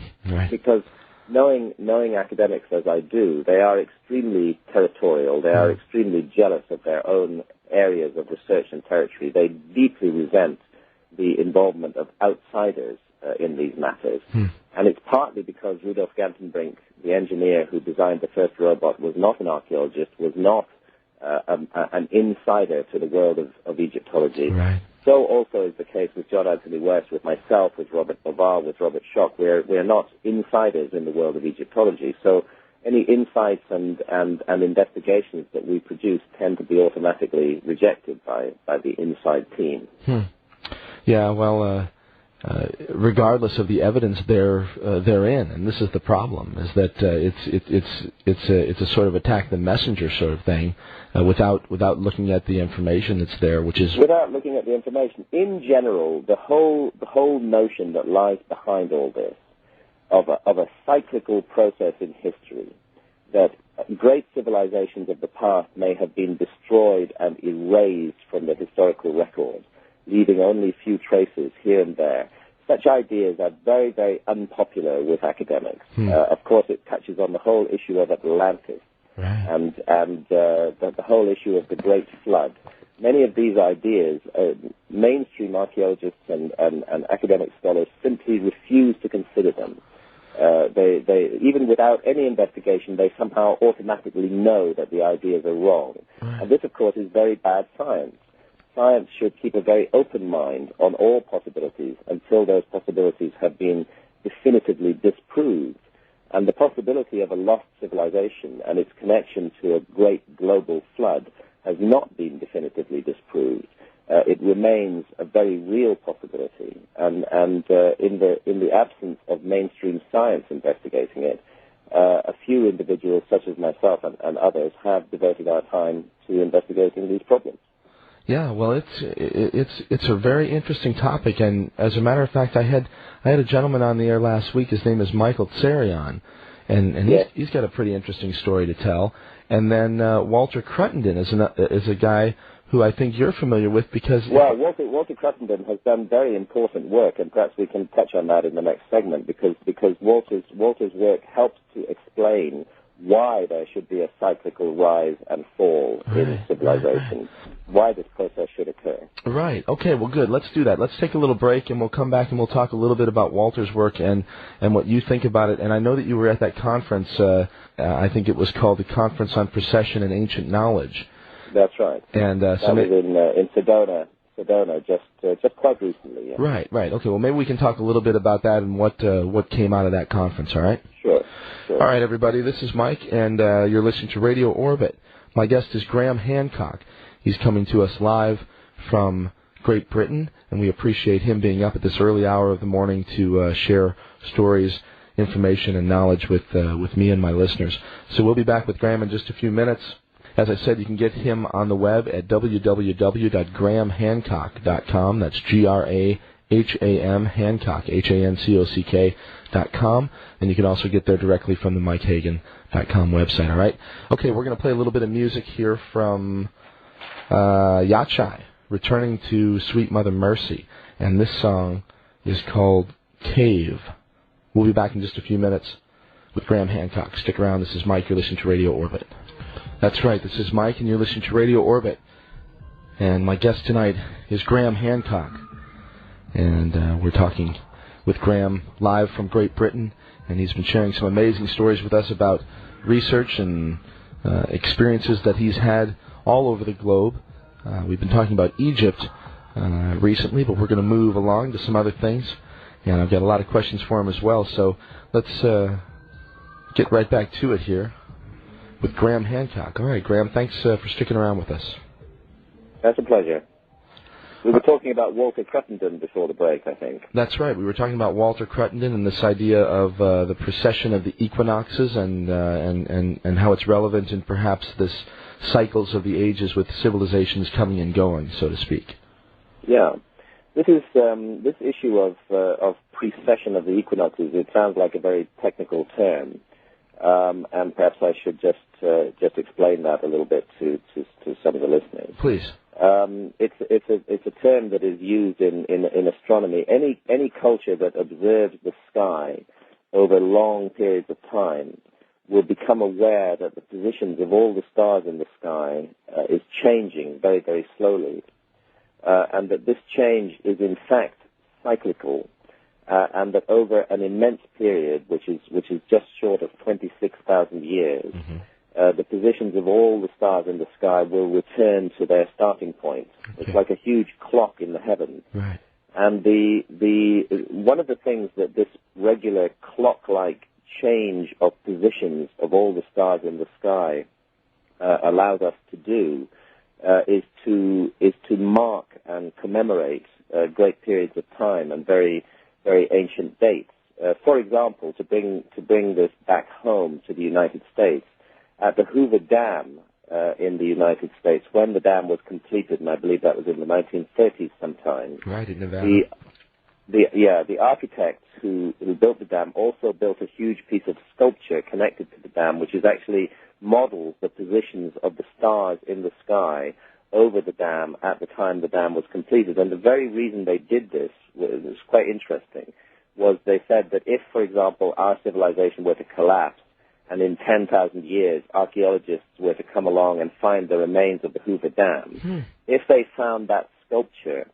because knowing academics as I do, they are extremely territorial. They are extremely jealous of their own areas of research and territory. They deeply resent the involvement of outsiders in these matters. And it's partly because Rudolf Gantenbrink, the engineer who designed the first robot, was not an archaeologist, was not an insider to the world of Egyptology. So also is the case with John Anthony West, with myself, with Robert Bovar, with Robert Schoch. We're not insiders in the world of Egyptology. So any insights and investigations that we produce tend to be automatically rejected by the inside team. Yeah, well, regardless of the evidence therein, and this is the problem, is that it's a sort of attack the messenger sort of thing, without looking at the information that's there, which is without looking at the information. In general, the whole notion that lies behind all this of a cyclical process in history, that great civilizations of the past may have been destroyed and erased from the historical record, leaving only few traces here and there. Such ideas are very, very unpopular with academics. Of course, it touches on the whole issue of Atlantis and the whole issue of the Great Flood. Many of these ideas, mainstream archaeologists and academic scholars simply refuse to consider them. They even without any investigation, they somehow automatically know that the ideas are wrong. And this, of course, is very bad science. Science should keep a very open mind on all possibilities until those possibilities have been definitively disproved. And the possibility of a lost civilization and its connection to a great global flood has not been definitively disproved. It remains a very real possibility. And in the absence of mainstream science investigating it, a few individuals, such as myself and others, have devoted our time to investigating these problems. Yeah, well, it's a very interesting topic, and as a matter of fact, I had a gentleman on the air last week. His name is Michael Tsarion, and Yes. he's got a pretty interesting story to tell. And then Walter Cruttenden is a guy who I think you're familiar with because... Well, Walter Cruttenden has done very important work, and perhaps we can touch on that in the next segment, because Walter's work helps to explain why there should be a cyclical rise and fall in civilization, why this process should occur. Right. Okay, well, good. Let's do that. Let's take a little break, and we'll come back and we'll talk a little bit about Walter's work and what you think about it. And I know that you were at that conference, I think it was called the Conference on Precession and Ancient Knowledge. That's right. And that was in Sedona, just quite recently. Yeah. Right. Okay, well, maybe we can talk a little bit about that and what came out of that conference, all right? Sure. All right, everybody, this is Mike, and you're listening to Radio Orbit. My guest is Graham Hancock. He's coming to us live from Great Britain, and we appreciate him being up at this early hour of the morning to share stories, information, and knowledge with me and my listeners. So we'll be back with Graham in just a few minutes. As I said, you can get him on the web at www.grahamhancock.com. That's Graham Hancock, Hancock.com, and you can also get there directly from the MikeHagan.com website, all right? Okay, we're going to play a little bit of music here from Yachai, returning to Sweet Mother Mercy, and this song is called Cave. We'll be back in just a few minutes with Graham Hancock. Stick around. This is Mike. You're listening to Radio Orbit. That's right. This is Mike, and you're listening to Radio Orbit. And my guest tonight is Graham Hancock. And we're talking with Graham live from Great Britain, and he's been sharing some amazing stories with us about research and experiences that he's had all over the globe. We've been talking about Egypt recently, but we're going to move along to some other things, and I've got a lot of questions for him as well. So let's get right back to it here with Graham Hancock. All right, Graham, thanks for sticking around with us. That's a pleasure. We were talking about Walter Cruttenden before the break, I think. That's right. We were talking about Walter Cruttenden and this idea of the precession of the equinoxes and how it's relevant in perhaps this cycles of the ages with civilizations coming and going, so to speak. Yeah. This issue of precession of the equinoxes, it sounds like a very technical term. And perhaps I should just explain that a little bit to some of the listeners. Please. It's a term that is used in astronomy. Any culture that observes the sky over long periods of time will become aware that the positions of all the stars in the sky is changing very, very slowly, and that this change is in fact cyclical. And that over an immense period, which is just short of 26,000 years, the positions of all the stars in the sky will return to their starting point. Okay. It's like a huge clock in the heavens. Right. And one of the things that this regular clock-like change of positions of all the stars in the sky allows us to do is to mark and commemorate great periods of time and very ancient dates. For example, to bring this back home to the United States, at the Hoover Dam in the United States, when the dam was completed, and I believe that was in the 1930s sometime. Right, in Nevada. The architects who built the dam also built a huge piece of sculpture connected to the dam, which is actually models the positions of the stars in the sky over the dam at the time the dam was completed. And the very reason they did this was quite interesting, was they said that if, for example, our civilization were to collapse, and in 10,000 years, archaeologists were to come along and find the remains of the Hoover Dam, if they found that sculpture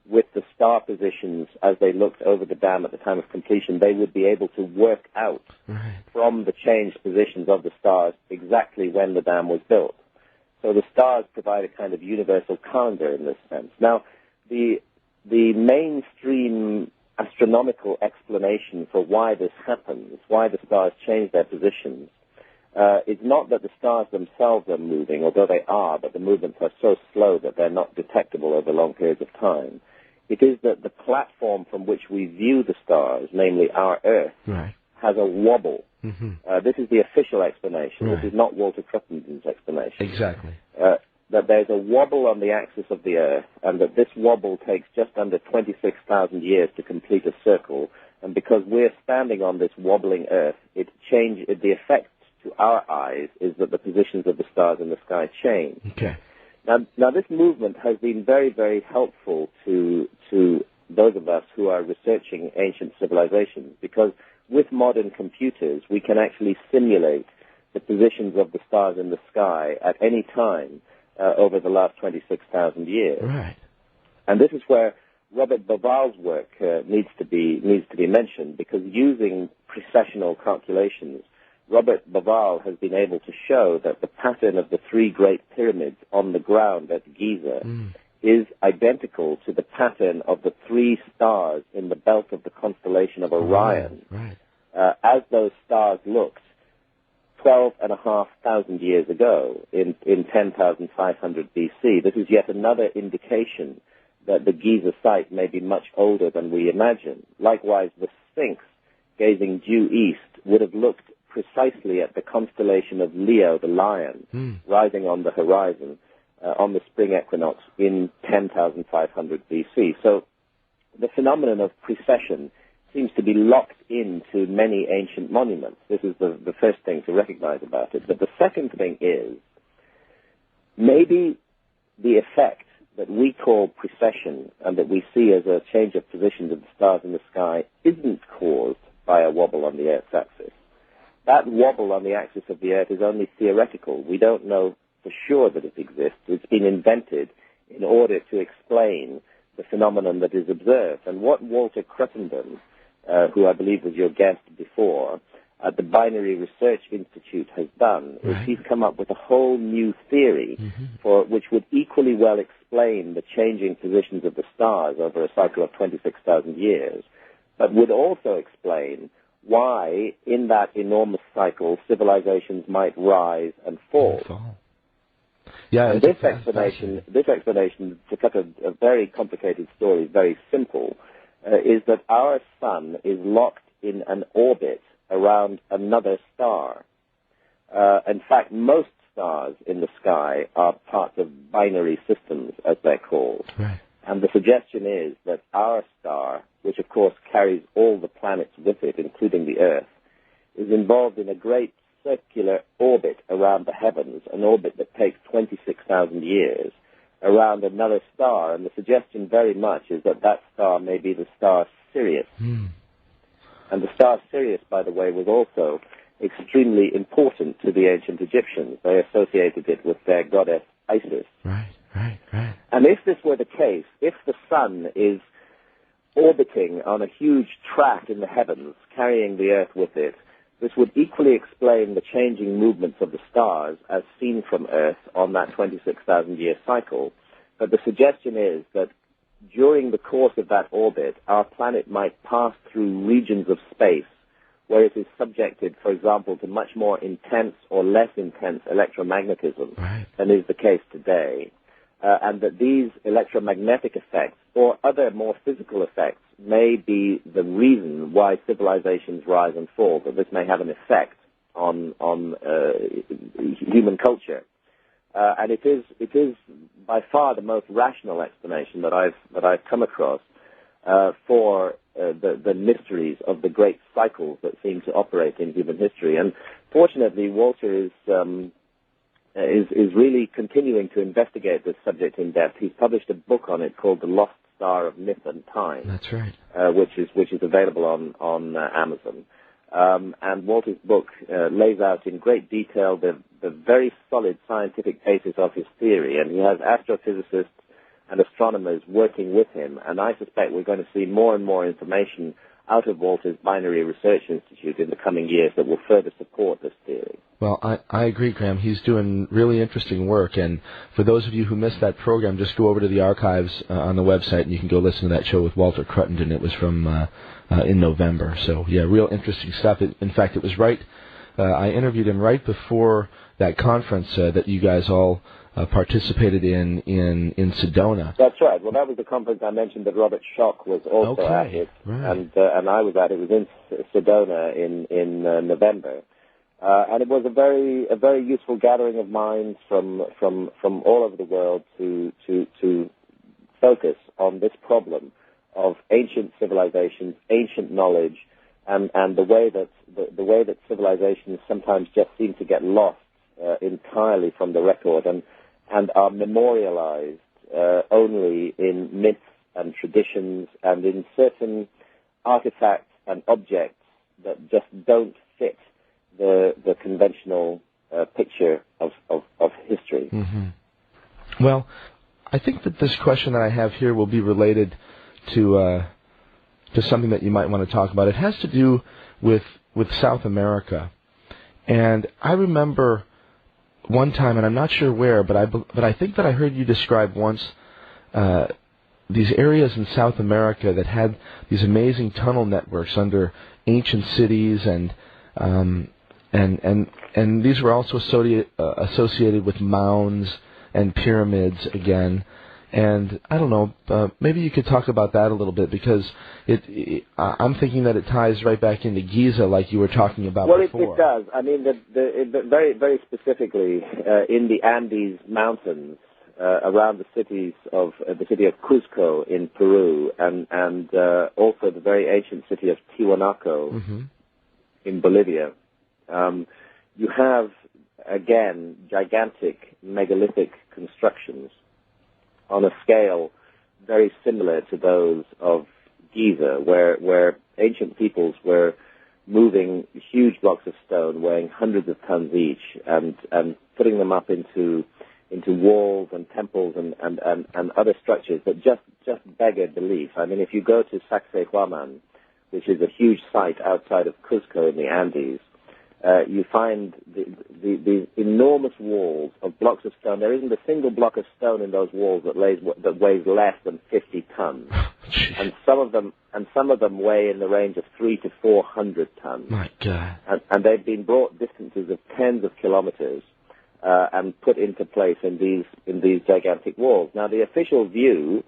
with the star positions as they looked over the dam at the time of completion, they would be able to work out from the changed positions of the stars exactly when the dam was built. So the stars provide a kind of universal calendar in this sense. Now, the mainstream astronomical explanation for why this happens, why the stars change their positions, is not that the stars themselves are moving, although they are, but the movements are so slow that they're not detectable over long periods of time. It is that the platform from which we view the stars, namely our Earth, has as a wobble. This is the official explanation. Right. This is not Walter Cruttenden's explanation. Exactly. That there's a wobble on the axis of the Earth, and that this wobble takes just under 26,000 years to complete a circle. And because we're standing on this wobbling Earth, the effect to our eyes is that the positions of the stars in the sky change. Okay. Now this movement has been very, very helpful to those of us who are researching ancient civilizations, because with modern computers, we can actually simulate the positions of the stars in the sky at any time over the last 26,000 years. Right. And this is where Robert Bauval's work needs to be mentioned, because using precessional calculations, Robert Bauval has been able to show that the pattern of the three great pyramids on the ground at Giza is identical to the pattern of the three stars in the belt of the constellation of Orion, as those stars looked 12,500 years ago in 10,500 BC. This is yet another indication that the Giza site may be much older than we imagine. Likewise, the Sphinx, gazing due east, would have looked precisely at the constellation of Leo, the lion, rising on the horizon on the spring equinox in 10,500 BC. So the phenomenon of precession seems to be locked into many ancient monuments. This is the first thing to recognize about it. But the second thing is, maybe the effect that we call precession and that we see as a change of positions of the stars in the sky isn't caused by a wobble on the Earth's axis. That wobble on the axis of the Earth is only theoretical. We don't know for sure that it exists. It's been invented in order to explain the phenomenon that is observed. And what Walter Cruttenden, who I believe was your guest before, at the Binary Research Institute has done, is he's come up with a whole new theory which would equally well explain the changing positions of the stars over a cycle of 26,000 years, but would also explain why, in that enormous cycle, civilizations might rise and fall. Yeah, and this explanation, to cut a very complicated story very simple, is that our sun is locked in an orbit around another star. In fact, most stars in the sky are parts of binary systems, as they're called. Right. And the suggestion is that our star, which of course carries all the planets with it, including the Earth, is involved in a great circular orbit around the heavens, an orbit that takes 26,000 years, around another star. And the suggestion very much is that that star may be the star Sirius. And the star Sirius, by the way, was also extremely important to the ancient Egyptians. They associated it with their goddess Isis. Right. And if this were the case, if the sun is orbiting on a huge track in the heavens, carrying the Earth with it, this would equally explain the changing movements of the stars as seen from Earth on that 26,000-year cycle. But the suggestion is that during the course of that orbit, our planet might pass through regions of space where it is subjected, for example, to much more intense or less intense electromagnetism than is the case today. And that these electromagnetic effects or other more physical effects may be the reason why civilizations rise and fall, that this may have an effect on human culture. And it is by far the most rational explanation that I've come across for the mysteries of the great cycles that seem to operate in human history. And fortunately, Walter is really continuing to investigate this subject in depth. He's published a book on it called The Lost Star of Myth and Time. That's right. Which is available on Amazon. And Walter's book lays out in great detail the very solid scientific basis of his theory, and he has astrophysicists and astronomers working with him, and I suspect we're going to see more and more information out of Walter's Binary Research Institute in the coming years that will further support this theory. Well, I agree, Graham. He's doing really interesting work, and for those of you who missed that program, just go over to the archives on the website, and you can go listen to that show with Walter Cruttenden. It was from in November. So, yeah, real interesting stuff. In fact, it was I interviewed him right before that conference that you guys all participated in Sedona. That's right. Well, that was the conference I mentioned that Robert Schoch was also at it, right. and I was at it. It was in Sedona in November, and it was a very useful gathering of minds from all over the world to focus on this problem of ancient civilizations, ancient knowledge, and the way that civilizations sometimes just seem to get lost entirely from the record and are memorialized only in myths and traditions and in certain artifacts and objects that just don't fit the conventional picture of history. Mm-hmm. Well, I think that this question that I have here will be related to something that you might want to talk about. It has to do with South America, and I remember one time, and I'm not sure where, but I think that I heard you describe once these areas in South America that had these amazing tunnel networks under ancient cities, and these were also associated with mounds and pyramids again. And I don't know, maybe you could talk about that a little bit, because I'm thinking that it ties right back into Giza, like you were talking about before. Well, it does. I mean, very, very specifically in the Andes Mountains, around the city of Cusco in Peru, and also the very ancient city of Tiwanaku in Bolivia, you have again gigantic megalithic constructions on a scale very similar to those of Giza, where ancient peoples were moving huge blocks of stone weighing hundreds of tons each and putting them up into walls and temples and other structures that just beggared belief. I mean, if you go to Sacsayhuaman, which is a huge site outside of Cusco in the Andes, you find these enormous walls of blocks of stone. There isn't a single block of stone in those walls that weighs less than 50 tons, and some of them weigh in the range of 300 to 400 tons. My God! And they've been brought distances of tens of kilometers and put into place in these gigantic walls. Now, the official view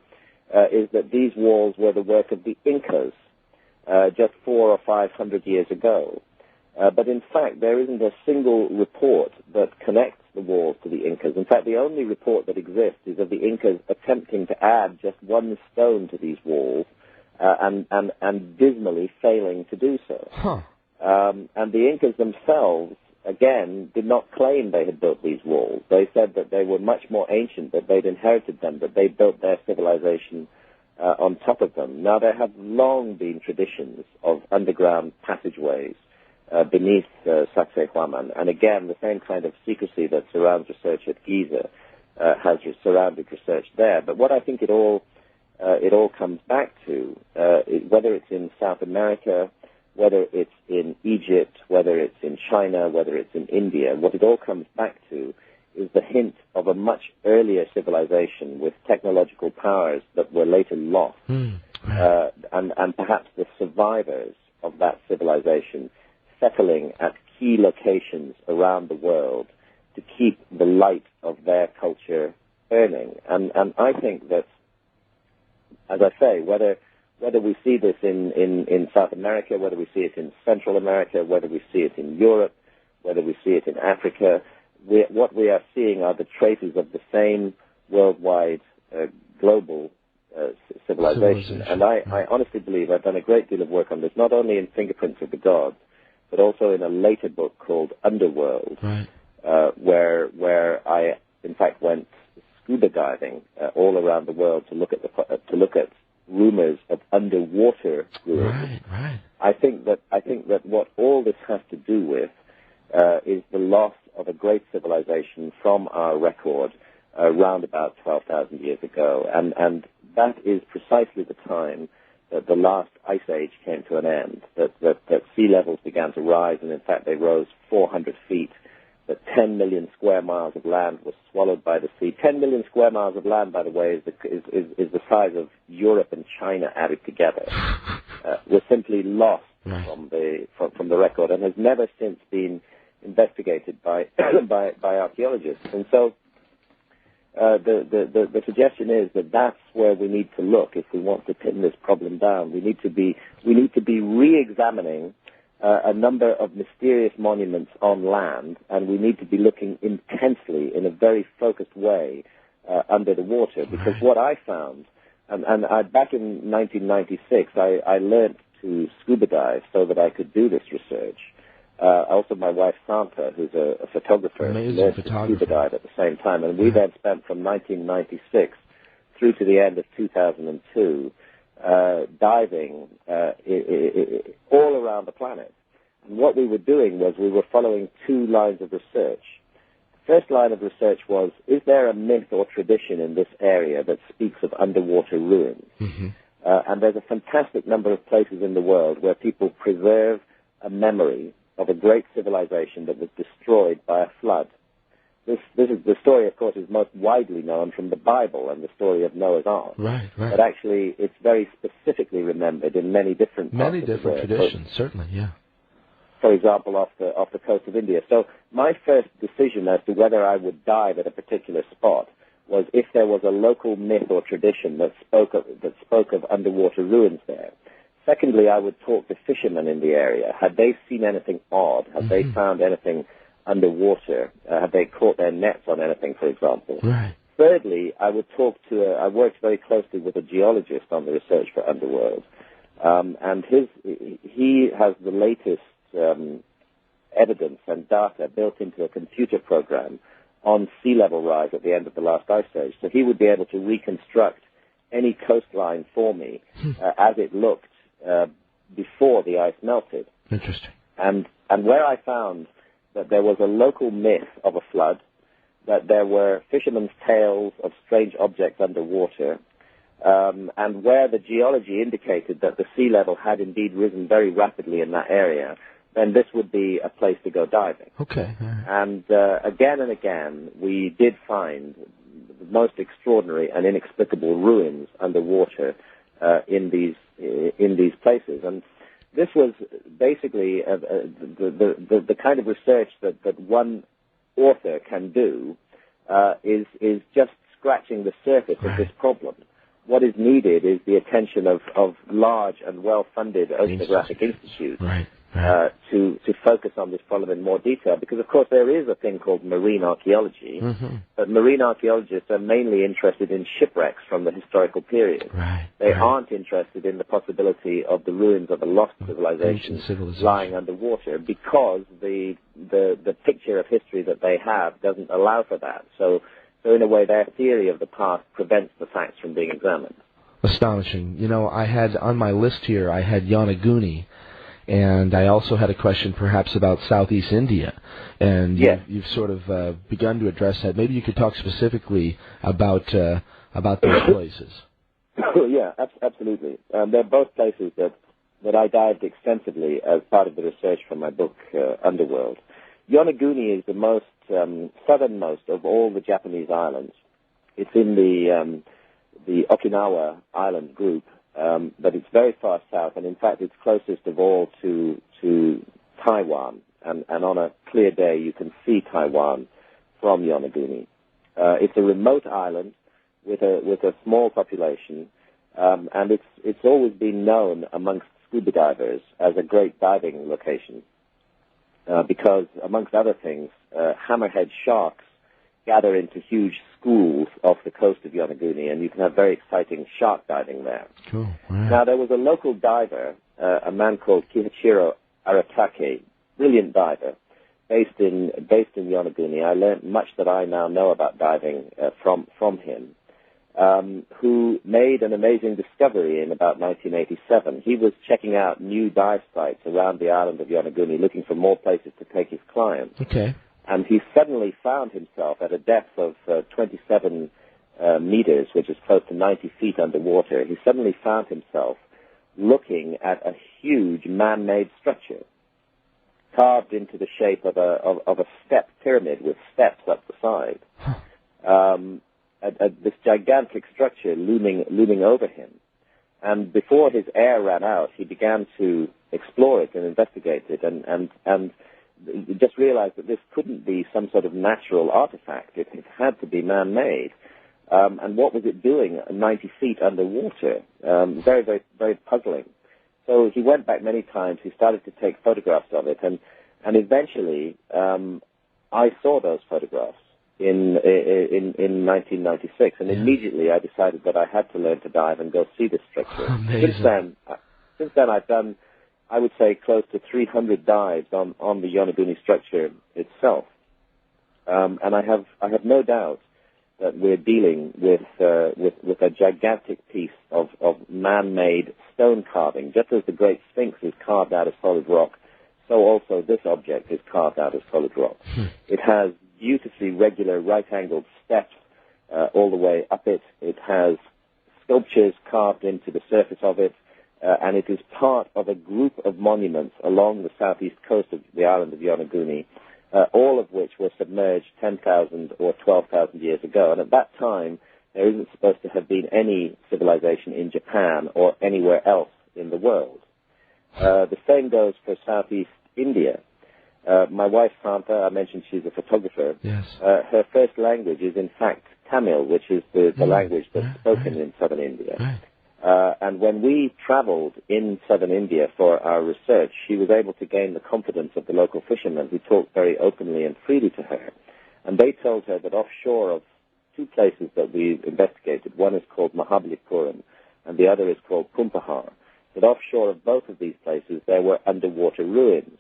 is that these walls were the work of the Incas just 400 or 500 years ago. But in fact, there isn't a single report that connects the walls to the Incas. In fact, the only report that exists is of the Incas attempting to add just one stone to these walls and dismally failing to do so. Huh. And the Incas themselves, again, did not claim they had built these walls. They said that they were much more ancient, that they'd inherited them, that they built their civilization on top of them. Now, there have long been traditions of underground passageways beneath Sacsayhuaman, and again, the same kind of secrecy that surrounds research at Giza has surrounded research there. But what I think it all comes back to, whether it's in South America, whether it's in Egypt, whether it's in China, whether it's in India, what it all comes back to is the hint of a much earlier civilization with technological powers that were later lost, and perhaps the survivors of that civilization settling at key locations around the world to keep the light of their culture burning. And I think that, as I say, whether we see this in South America, whether we see it in Central America, whether we see it in Europe, whether we see it in Africa, what we are seeing are the traces of the same worldwide global civilization. And I honestly believe I've done a great deal of work on this, not only in Fingerprints of the Gods, but also in a later book called Underworld, where I, in fact, went scuba diving all around the world to look at rumors of underwater ruins. Right. I think that what all this has to do with is the loss of a great civilization from our record around about 12,000 years ago, and that is precisely the time that the last ice age came to an end, that sea levels began to rise, and in fact they rose 400 feet, that 10 million square miles of land was swallowed by the sea. 10 million square miles of land, by the way, is the size of Europe and China added together. Was simply lost from the record, and has never since been investigated by archaeologists. And so the suggestion is that that's where we need to look if we want to pin this problem down. We need to be re-examining a number of mysterious monuments on land, and we need to be looking intensely in a very focused way under the water. Because what I found, and back in 1996, I learned to scuba dive so that I could do this research. Also, my wife Santa, who's a photographer, learned to scuba dive at the same time, and we then spent from 1996 through to the end of 2002 diving all around the planet. And what we were doing was we were following two lines of research. The first line of research was, is there a myth or tradition in this area that speaks of underwater ruins? Mm-hmm. And there's a fantastic number of places in the world where people preserve a memory of a great civilization that was destroyed by a flood. This is the story, of course, is most widely known from the Bible and the story of Noah's Ark. Right. But actually, it's very specifically remembered in many different parts of the world. traditions, certainly, yeah. For example, off the coast of India. So my first decision as to whether I would dive at a particular spot was if there was a local myth or tradition that spoke of underwater ruins there. Secondly, I would talk to fishermen in the area. Had they seen anything odd? Had they found anything underwater? Had they caught their nets on anything, for example? Right. Thirdly, I would talk to I worked very closely with a geologist on the research for Underworld, and he has the latest evidence and data built into a computer program on sea level rise at the end of the last ice age. So he would be able to reconstruct any coastline for me as it looked before the ice melted. Interesting. And where I found that there was a local myth of a flood, that there were fishermen's tales of strange objects underwater, and where the geology indicated that the sea level had indeed risen very rapidly in that area, then this would be a place to go diving. Okay. Right. And again and again, we did find the most extraordinary and inexplicable ruins underwater in these places. And this was basically the kind of research that one author can do is just scratching the surface of this problem. What is needed is the attention of large and well-funded oceanographic institutes to focus on this problem in more detail. Because, of course, there is a thing called marine archaeology, but marine archaeologists are mainly interested in shipwrecks from the historical period. They aren't interested in the possibility of the ruins of a lost civilization lying underwater, because the picture of history that they have doesn't allow for that. So in a way, their theory of the past prevents the facts from being examined. Astonishing. You know, I had on my list here, I had Yonaguni, and I also had a question perhaps about Southeast India. And you've sort of begun to address that. Maybe you could talk specifically about those places. Yeah, absolutely. They're both places that I dived extensively as part of the research for my book, Underworld. Yonaguni is the most southernmost of all the Japanese islands. It's in the Okinawa island group, but it's very far south, and in fact it's closest of all to Taiwan. And on a clear day you can see Taiwan from Yonaguni. It's a remote island with a small population, and it's always been known amongst scuba divers as a great diving location. Because, amongst other things, hammerhead sharks gather into huge schools off the coast of Yonaguni, and you can have very exciting shark diving there. Cool. Right. Now, there was a local diver, a man called Kiichiro Aratake, brilliant diver, based in Yonaguni. I learned much that I now know about diving from him. Who made an amazing discovery in about 1987. He was checking out new dive sites around the island of Yonaguni, looking for more places to take his clients. Okay. And he suddenly found himself at a depth of 27 meters, which is close to 90 feet underwater. He suddenly found himself looking at a huge man-made structure carved into the shape of a step pyramid with steps up the side. This gigantic structure looming over him. And before his air ran out, he began to explore it and investigate it. And just realized that this couldn't be some sort of natural artifact. It had to be man-made. And what was it doing 90 feet underwater? Very, very, very puzzling. So he went back many times. He started to take photographs of it, and eventually I saw those photographs in 1996, and immediately I decided that I had to learn to dive and go see this structure. Amazing. Since then I've done, I would say, close to 300 dives on the Yonaguni structure itself, and I have no doubt that we're dealing with a gigantic piece of man-made stone carving. Just as the Great Sphinx is carved out of solid rock, so also this object is carved out of solid rock. It has beautifully regular right-angled steps all the way up it. It has sculptures carved into the surface of it, and it is part of a group of monuments along the southeast coast of the island of Yonaguni, all of which were submerged 10,000 or 12,000 years ago. And at that time, there isn't supposed to have been any civilization in Japan or anywhere else in the world. The same goes for Southeast India. My wife, Santa, I mentioned she's a photographer. Yes. Her first language is, in fact, Tamil, which is the language that's spoken in southern India. Right. And when we traveled in southern India for our research, she was able to gain the confidence of the local fishermen who talked very openly and freely to her. And they told her that offshore of two places that we investigated, one is called Mahabalipuram and the other is called Pumpahar, that offshore of both of these places there were underwater ruins.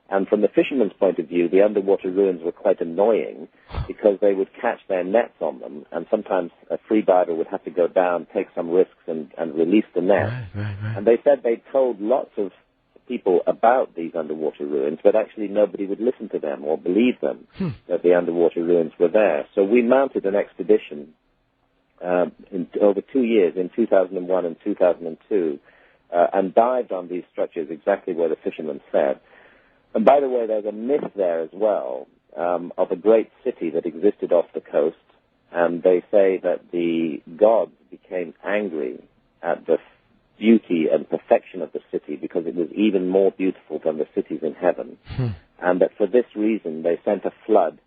And from the fishermen's point of view, the underwater ruins were quite annoying because they would catch their nets on them, and sometimes a free diver would have to go down, take some risks, and release the net. Right. And they said they told lots of people about these underwater ruins, but actually nobody would listen to them or believe them that the underwater ruins were there. So we mounted an expedition over 2 years, in 2001 and 2002, and dived on these structures exactly where the fishermen said. And by the way, there's a myth there as well of a great city that existed off the coast, and they say that the gods became angry at the beauty and perfection of the city because it was even more beautiful than the cities in heaven, and that for this reason they sent a flood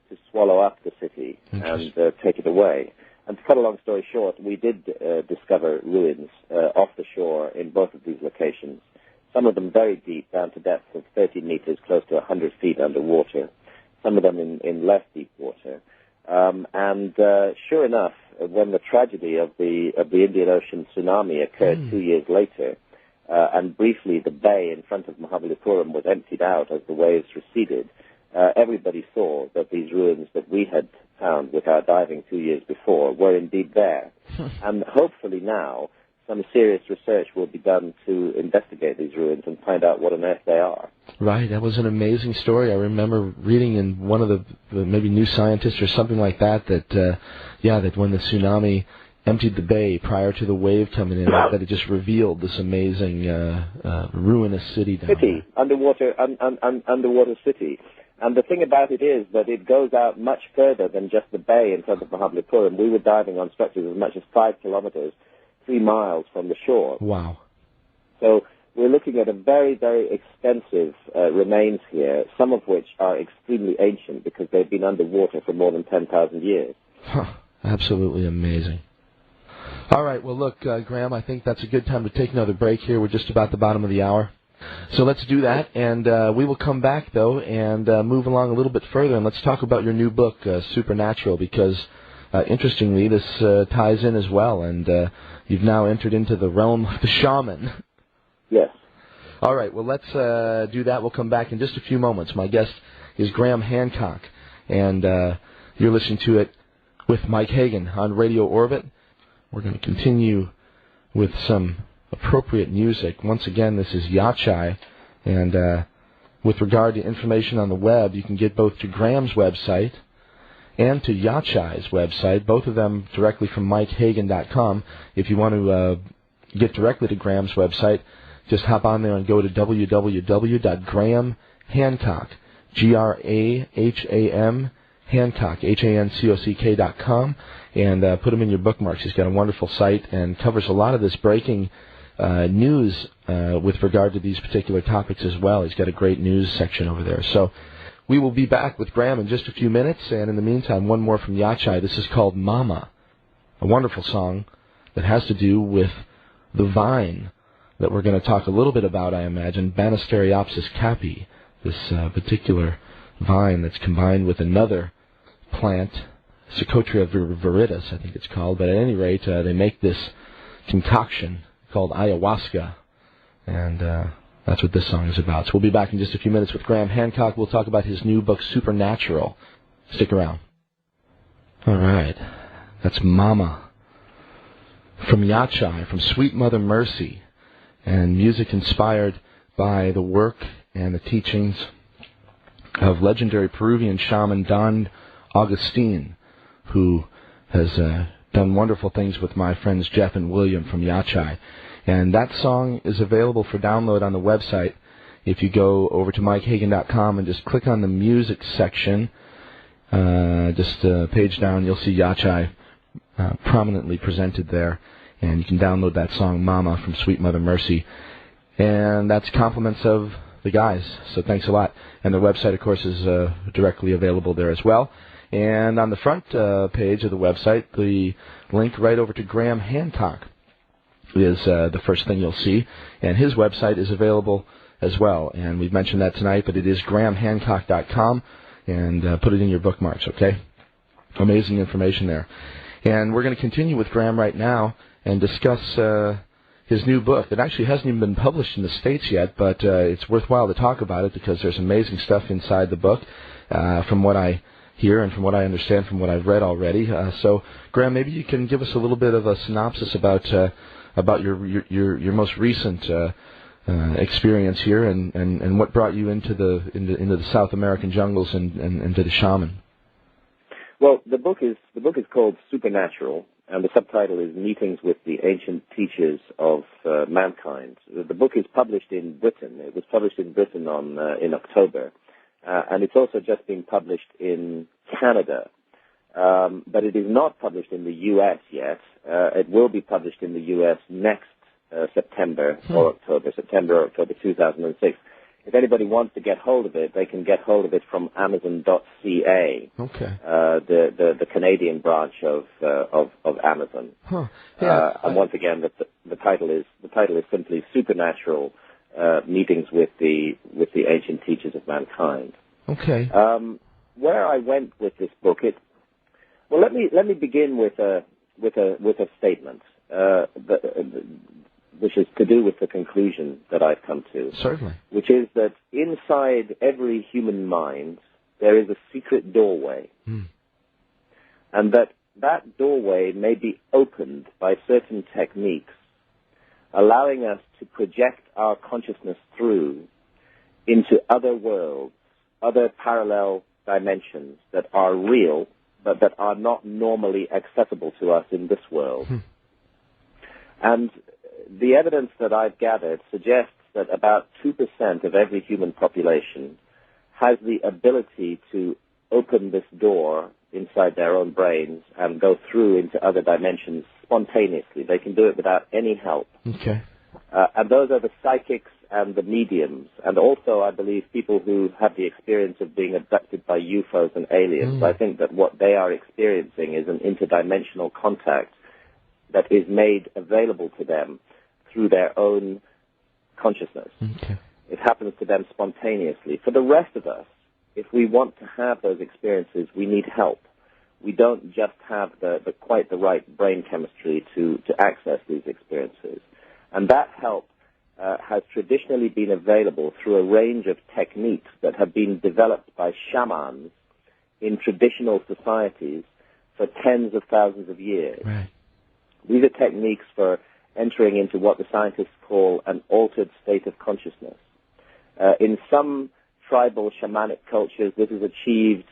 to swallow up the city and take it away. And to cut a long story short, we did discover ruins off the shore in both of these locations. Some of them very deep, down to depths of 30 meters, close to 100 feet underwater. Some of them in less deep water. And sure enough, when the tragedy of the Indian Ocean tsunami occurred 2 years later, and briefly the bay in front of Mahabalipuram was emptied out as the waves receded, everybody saw that these ruins that we had found with our diving 2 years before were indeed there. And hopefully now, some serious research will be done to investigate these ruins and find out what on earth they are. Right, that was an amazing story. I remember reading in one of the maybe New Scientist or something like that that when the tsunami emptied the bay prior to the wave coming in, that it just revealed this amazing ruinous city down there. Underwater city. And the thing about it is that it goes out much further than just the bay in front of Mahabalipuram. We were diving on structures as much as 5 kilometers, 3 miles from the shore. Wow. So we're looking at a very, very extensive remains here, some of which are extremely ancient because they've been underwater for more than 10,000 years. Absolutely amazing. All right, well, look, Graham, I think that's a good time to take another break here. We're just about the bottom of the hour. So let's do that, and we will come back, though, and move along a little bit further, and let's talk about your new book, Supernatural, because, interestingly, this ties in as well, and you've now entered into the realm of the shaman. Yes. All right, well, let's do that. We'll come back in just a few moments. My guest is Graham Hancock, and you're listening to it with Mike Hagan on Radio Orbit. We're going to continue with some appropriate music. Once again, this is Yachai, and with regard to information on the web, you can get both to Graham's website and to Yachai's website, both of them directly from MikeHagan.com. If you want to get directly to Graham's website, just hop on there and go to www.grahamhancock, Graham Hancock, HANCOCK.com, and put them in your bookmarks. He's got a wonderful site and covers a lot of this breaking news with regard to these particular topics as well. He's got a great news section over there. So we will be back with Graham in just a few minutes, and in the meantime, one more from Yachai. This is called Mama, a wonderful song that has to do with the vine that we're going to talk a little bit about, I imagine, Banisteriopsis capi, this particular vine that's combined with another plant, Psychotria viridis, I think it's called. But at any rate, they make this concoction called ayahuasca, and that's what this song is about. So we'll be back in just a few minutes with Graham Hancock. We'll talk about his new book, Supernatural. Stick around. All right. That's Mama from Yachai, from Sweet Mother Mercy, and music inspired by the work and the teachings of legendary Peruvian shaman Don Augustine, who has done wonderful things with my friends Jeff and William from Yachai. And that song is available for download on the website. If you go over to MikeHagan.com and just click on the music section, just a page down, you'll see Yachai prominently presented there. And you can download that song, Mama, from Sweet Mother Mercy. And that's compliments of the guys, so thanks a lot. And the website, of course, is directly available there as well. And on the front page of the website, the link right over to Graham Hancock is the first thing you'll see. And his website is available as well. And we've mentioned that tonight, but it is grahamhancock.com. And put it in your bookmarks, okay? Amazing information there. And we're going to continue with Graham right now and discuss his new book. It actually hasn't even been published in the States yet, but it's worthwhile to talk about it because there's amazing stuff inside the book from what I hear and from what I understand from what I've read already. So, Graham, maybe you can give us a little bit of a synopsis about your most recent experience here and what brought you into the South American jungles and to the shaman. Well, the book is called Supernatural, and the subtitle is Meetings with the Ancient Teachers of Mankind. The book is published in Britain. It was published in Britain in October, and it's also just been published in Canada. But it is not published in the U.S. yet. It will be published in the U.S. next September or October 2006. If anybody wants to get hold of it, they can get hold of it from Amazon.ca, okay. The Canadian branch of Amazon. Huh. Yeah, and once again, the title is simply Supernatural Meetings with the Ancient Teachers of Mankind. Okay. Where I went with this book, let me begin with a statement. Which is to do with the conclusion that I've come to. Certainly. Which is that inside every human mind, there is a secret doorway. And that doorway may be opened by certain techniques, allowing us to project our consciousness through into other worlds, other parallel dimensions that are real, but that are not normally accessible to us in this world. And the evidence that I've gathered suggests that about 2% of every human population has the ability to open this door inside their own brains and go through into other dimensions spontaneously. They can do it without any help. Okay. And those are the psychics and the mediums, and also, I believe, people who have the experience of being abducted by UFOs and aliens. I think that what they are experiencing is an interdimensional contact that is made available to them through their own consciousness. Okay. It happens to them spontaneously. For the rest of us, if we want to have those experiences, we need help. We don't just have quite the right brain chemistry to access these experiences. And that help has traditionally been available through a range of techniques that have been developed by shamans in traditional societies for tens of thousands of years. Right. These are techniques for entering into what the scientists call an altered state of consciousness. In some tribal shamanic cultures, this is achieved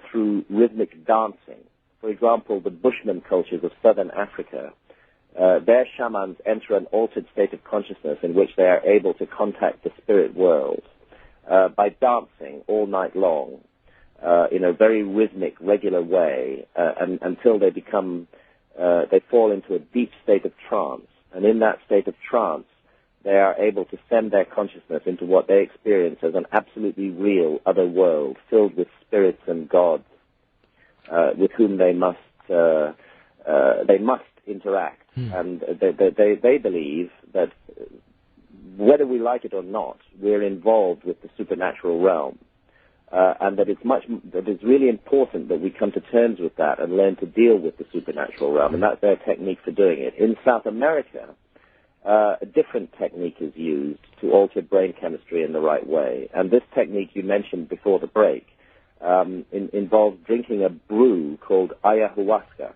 through rhythmic dancing. For example, the Bushman cultures of southern Africa, their shamans enter an altered state of consciousness in which they are able to contact the spirit world by dancing all night long in a very rhythmic, regular way until they become, they fall into a deep state of trance. And in that state of trance, they are able to send their consciousness into what they experience as an absolutely real other world filled with spirits and gods with whom they must interact. And they believe that whether we like it or not, we're involved with the supernatural realm. And that it's really important that we come to terms with that and learn to deal with the supernatural realm, and that's their technique for doing it. In South America, a different technique is used to alter brain chemistry in the right way, and this technique you mentioned before the break involves drinking a brew called ayahuasca.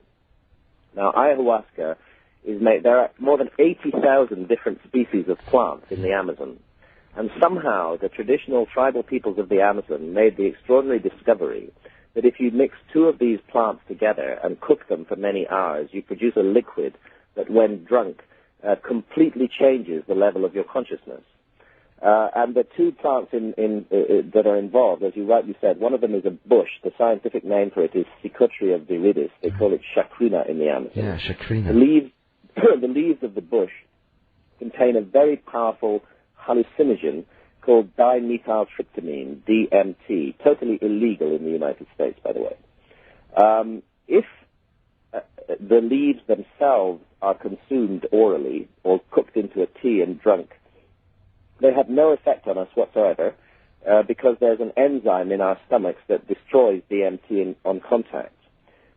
Now, ayahuasca is made. There are more than 80,000 different species of plants in the Amazon. And somehow the traditional tribal peoples of the Amazon made the extraordinary discovery that if you mix two of these plants together and cook them for many hours, you produce a liquid that, when drunk, completely changes the level of your consciousness. And the two plants that are involved, as you rightly said, one of them is a bush. The scientific name for it is Cichotria viridis. They call it chacruna in the Amazon. Yeah, chacruna. The leaves of the bush contain a very powerful hallucinogen called dimethyltryptamine, DMT, totally illegal in the United States, by the way. If the leaves themselves are consumed orally or cooked into a tea and drunk, they have no effect on us whatsoever because there's an enzyme in our stomachs that destroys DMT on contact.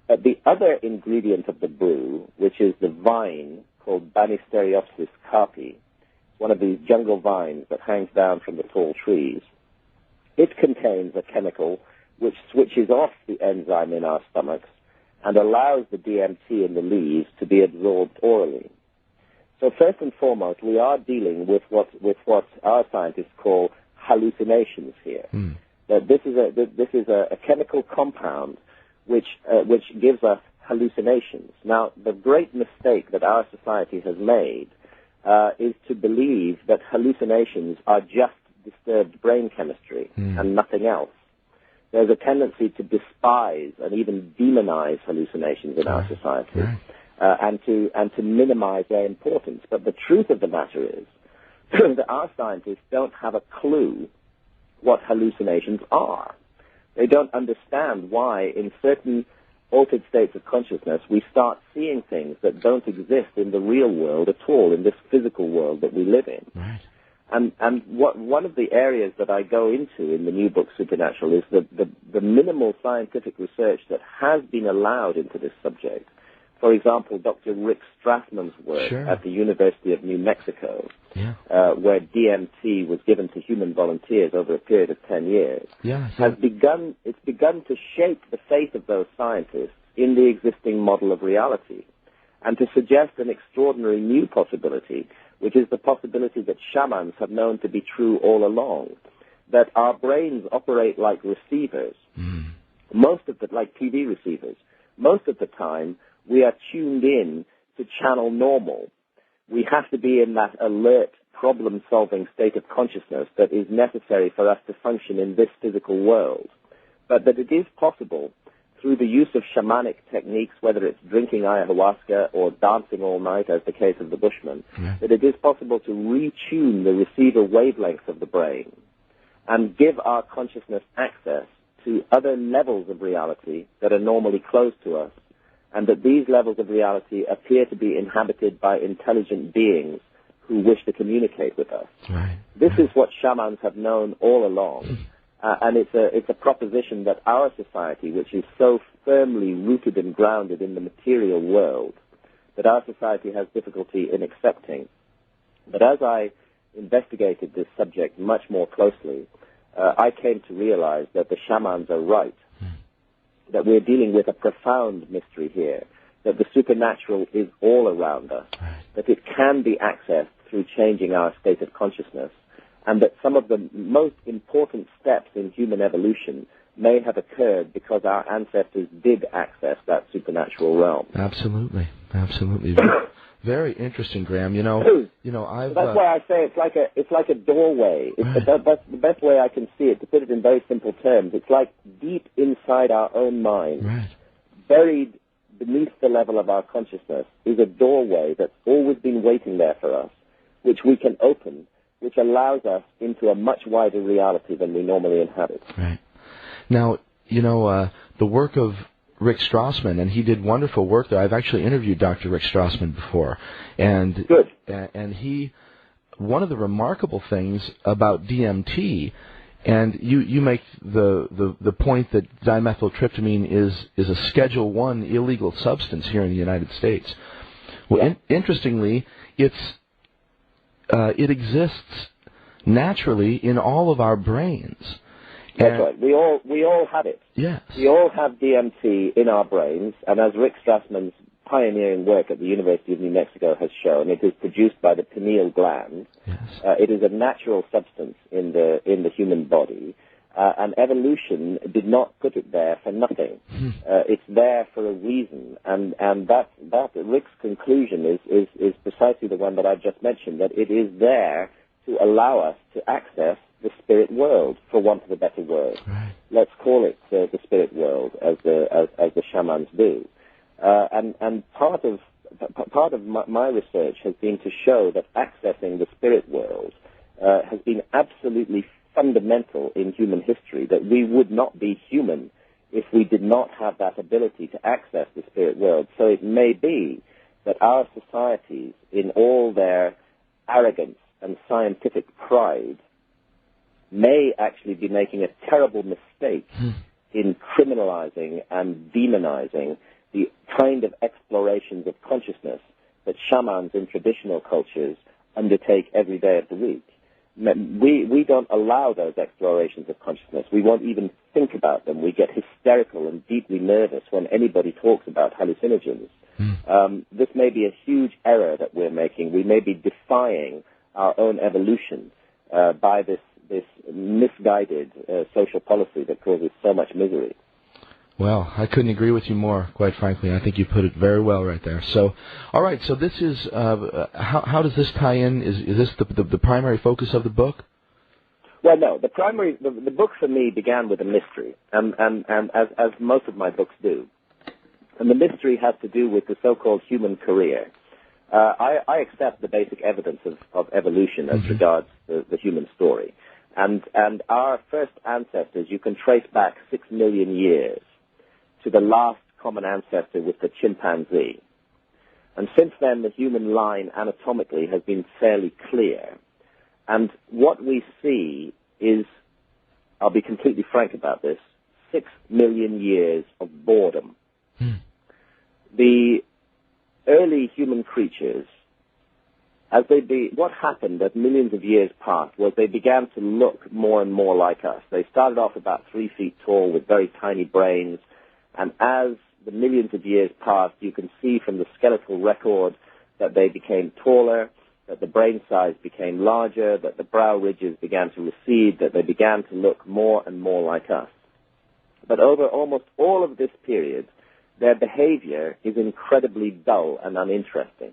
But the other ingredient of the brew, which is the vine called Banisteriopsis carpi, one of these jungle vines that hangs down from the tall trees, it contains a chemical which switches off the enzyme in our stomachs and allows the DMT in the leaves to be absorbed orally. So first and foremost, we are dealing with what our scientists call hallucinations here. That this is a chemical compound which gives us hallucinations. Now, the great mistake that our society has made is to believe that hallucinations are just disturbed brain chemistry and nothing else. There's a tendency to despise and even demonize hallucinations in our society, and to minimize their importance. But the truth of the matter is that our scientists don't have a clue what hallucinations are. They don't understand why in certain altered states of consciousness we start seeing things that don't exist in the real world at all, in this physical world that we live in. Right. And one of the areas that I go into in the new book, Supernatural, is the minimal scientific research that has been allowed into this subject. For example, Dr. Rick Strassman's work at the University of New Mexico, where DMT was given to human volunteers over a period of 10 years, has begun to shape the faith of those scientists in the existing model of reality, and to suggest an extraordinary new possibility, which is the possibility that shamans have known to be true all along, that our brains operate like receivers, like TV receivers. Most of the time, we are tuned in to channel normal. We have to be in that alert, problem-solving state of consciousness that is necessary for us to function in this physical world. But that it is possible, through the use of shamanic techniques, whether it's drinking ayahuasca or dancing all night, as the case of the Bushman, that it is possible to retune the receiver wavelengths of the brain and give our consciousness access to other levels of reality that are normally closed to us, and that these levels of reality appear to be inhabited by intelligent beings who wish to communicate with us. This is what shamans have known all along. And it's a proposition that our society, which is so firmly rooted and grounded in the material world, that our society has difficulty in accepting. But as I investigated this subject much more closely, I came to realize that the shamans are right, that we're dealing with a profound mystery here, that the supernatural is all around us, that it can be accessed through changing our state of consciousness, and that some of the most important steps in human evolution may have occurred because our ancestors did access that supernatural realm. Absolutely. Very interesting, Graham. I've. That's why I say it's like a doorway. That's the best way I can see it. To put it in very simple terms, it's like deep inside our own mind, buried beneath the level of our consciousness, is a doorway that's always been waiting there for us, which we can open, which allows us into a much wider reality than we normally inhabit. Right. Now, the work of Rick Strassman, and he did wonderful work there. I've actually interviewed Dr. Rick Strassman before. And good. And one of the remarkable things about DMT, and you make the point that dimethyltryptamine is a Schedule I illegal substance here in the United States. Well, interestingly, it exists naturally in all of our brains. That's right. We all have it. Yes. We all have DMT in our brains, and as Rick Strassman's pioneering work at the University of New Mexico has shown, it is produced by the pineal gland. Yes. It is a natural substance in the human body, and evolution did not put it there for nothing. It's there for a reason, and that Rick's conclusion is precisely the one that I've just mentioned, that it is there to allow us to access the spirit world, for want of a better word. Right. Let's call it the spirit world, as the shamans do. And part of my research has been to show that accessing the spirit world has been absolutely fundamental in human history, that we would not be human if we did not have that ability to access the spirit world. So it may be that our societies, in all their arrogance and scientific pride, may actually be making a terrible mistake in criminalizing and demonizing the kind of explorations of consciousness that shamans in traditional cultures undertake every day of the week. We don't allow those explorations of consciousness. We won't even think about them. We get hysterical and deeply nervous when anybody talks about hallucinogens. This may be a huge error that we're making. We may be defying our own evolution by this misguided social policy that causes so much misery. Well, I couldn't agree with you more, quite frankly. I think you put it very well right there. So, all right, so this is, how does this tie in? Is this the primary focus of the book? Well, no. The book for me began with a mystery, and as most of my books do. And the mystery has to do with the so-called human career. I accept the basic evidence of evolution as regards the human story. And our first ancestors, you can trace back 6 million years to the last common ancestor with the chimpanzee. And since then, the human line anatomically has been fairly clear. And what we see is, I'll be completely frank about this, 6 million years of boredom. The early human creatures, what happened as millions of years passed was they began to look more and more like us. They started off about 3 feet tall with very tiny brains, and as the millions of years passed, you can see from the skeletal record that they became taller, that the brain size became larger, that the brow ridges began to recede, that they began to look more and more like us. But over almost all of this period, their behavior is incredibly dull and uninteresting.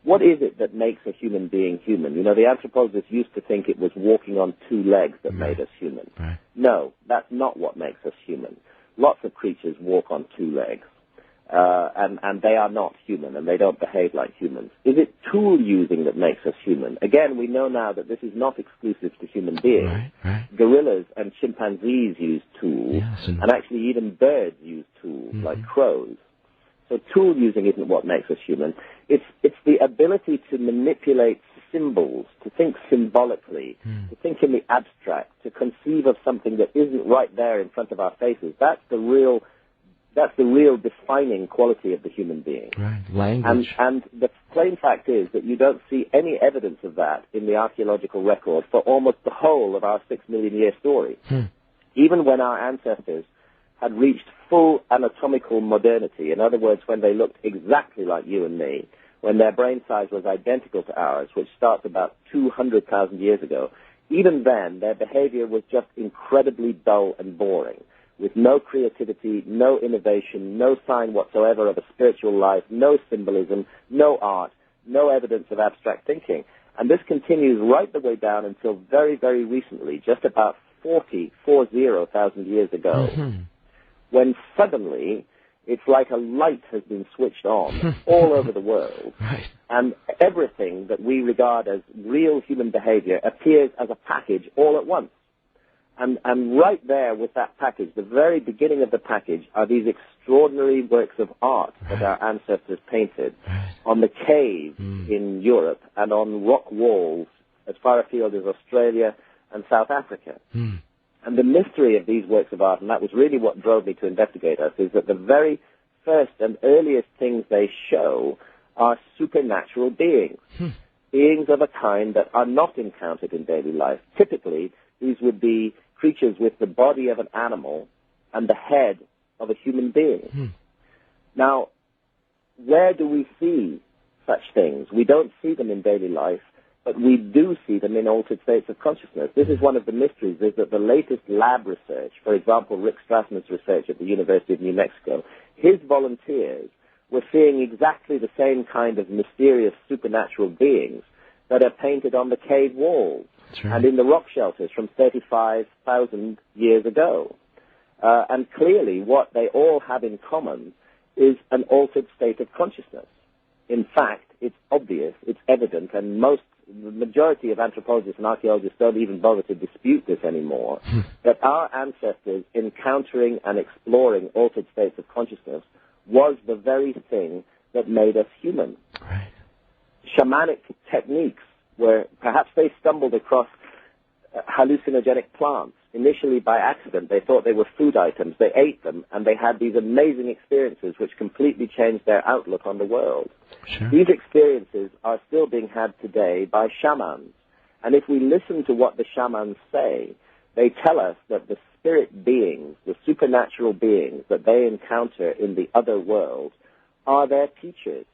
What is it that makes a human being human? You know, the anthropologists used to think it was walking on 2 legs that made us human. No, that's not what makes us human. Lots of creatures walk on 2 legs, and they are not human, and they don't behave like humans. Is it tool using that makes us human? Again, we know now that this is not exclusive to human beings. Gorillas and chimpanzees use tools, and actually even birds use tools, like crows. So tool using isn't what makes us human. It's the ability to manipulate symbols, to think symbolically, to think in the abstract, to conceive of something that isn't right there in front of our faces. That's the real defining quality of the human being. Language. And the plain fact is that you don't see any evidence of that in the archaeological record for almost the whole of our 6 million year story. Even when our ancestors had reached full anatomical modernity, in other words, when they looked exactly like you and me, when their brain size was identical to ours, which starts about 200,000 years ago, even then their behavior was just incredibly dull and boring, with no creativity, no innovation, no sign whatsoever of a spiritual life, no symbolism, no art, no evidence of abstract thinking. And this continues right the way down until very, very recently, just about 40,000 years ago, when suddenly it's like a light has been switched on all over the world. Right. And everything that we regard as real human behavior appears as a package all at once. And right there with that package, the very beginning of the package, are these extraordinary works of art that our ancestors painted on the caves in Europe and on rock walls as far afield as Australia and South Africa. And the mystery of these works of art, and that was really what drove me to investigate us, is that the very first and earliest things they show are supernatural beings. Beings of a kind that are not encountered in daily life. Typically, these would be creatures with the body of an animal and the head of a human being. Now, where do we see such things? We don't see them in daily life, but we do see them in altered states of consciousness. This is one of the mysteries, is that the latest lab research, for example, Rick Strassman's research at the University of New Mexico, his volunteers were seeing exactly the same kind of mysterious supernatural beings that are painted on the cave walls and in the rock shelters from 35,000 years ago. And clearly what they all have in common is an altered state of consciousness. In fact, it's obvious, it's evident, and the majority of anthropologists and archaeologists don't even bother to dispute this anymore, that our ancestors encountering and exploring altered states of consciousness was the very thing that made us human. Right. Shamanic techniques, where perhaps they stumbled across hallucinogenic plants. Initially by accident, they thought they were food items. They ate them, and they had these amazing experiences which completely changed their outlook on the world. Sure. These experiences are still being had today by shamans. And if we listen to what the shamans say, they tell us that the spirit beings, the supernatural beings that they encounter in the other world are their teachers,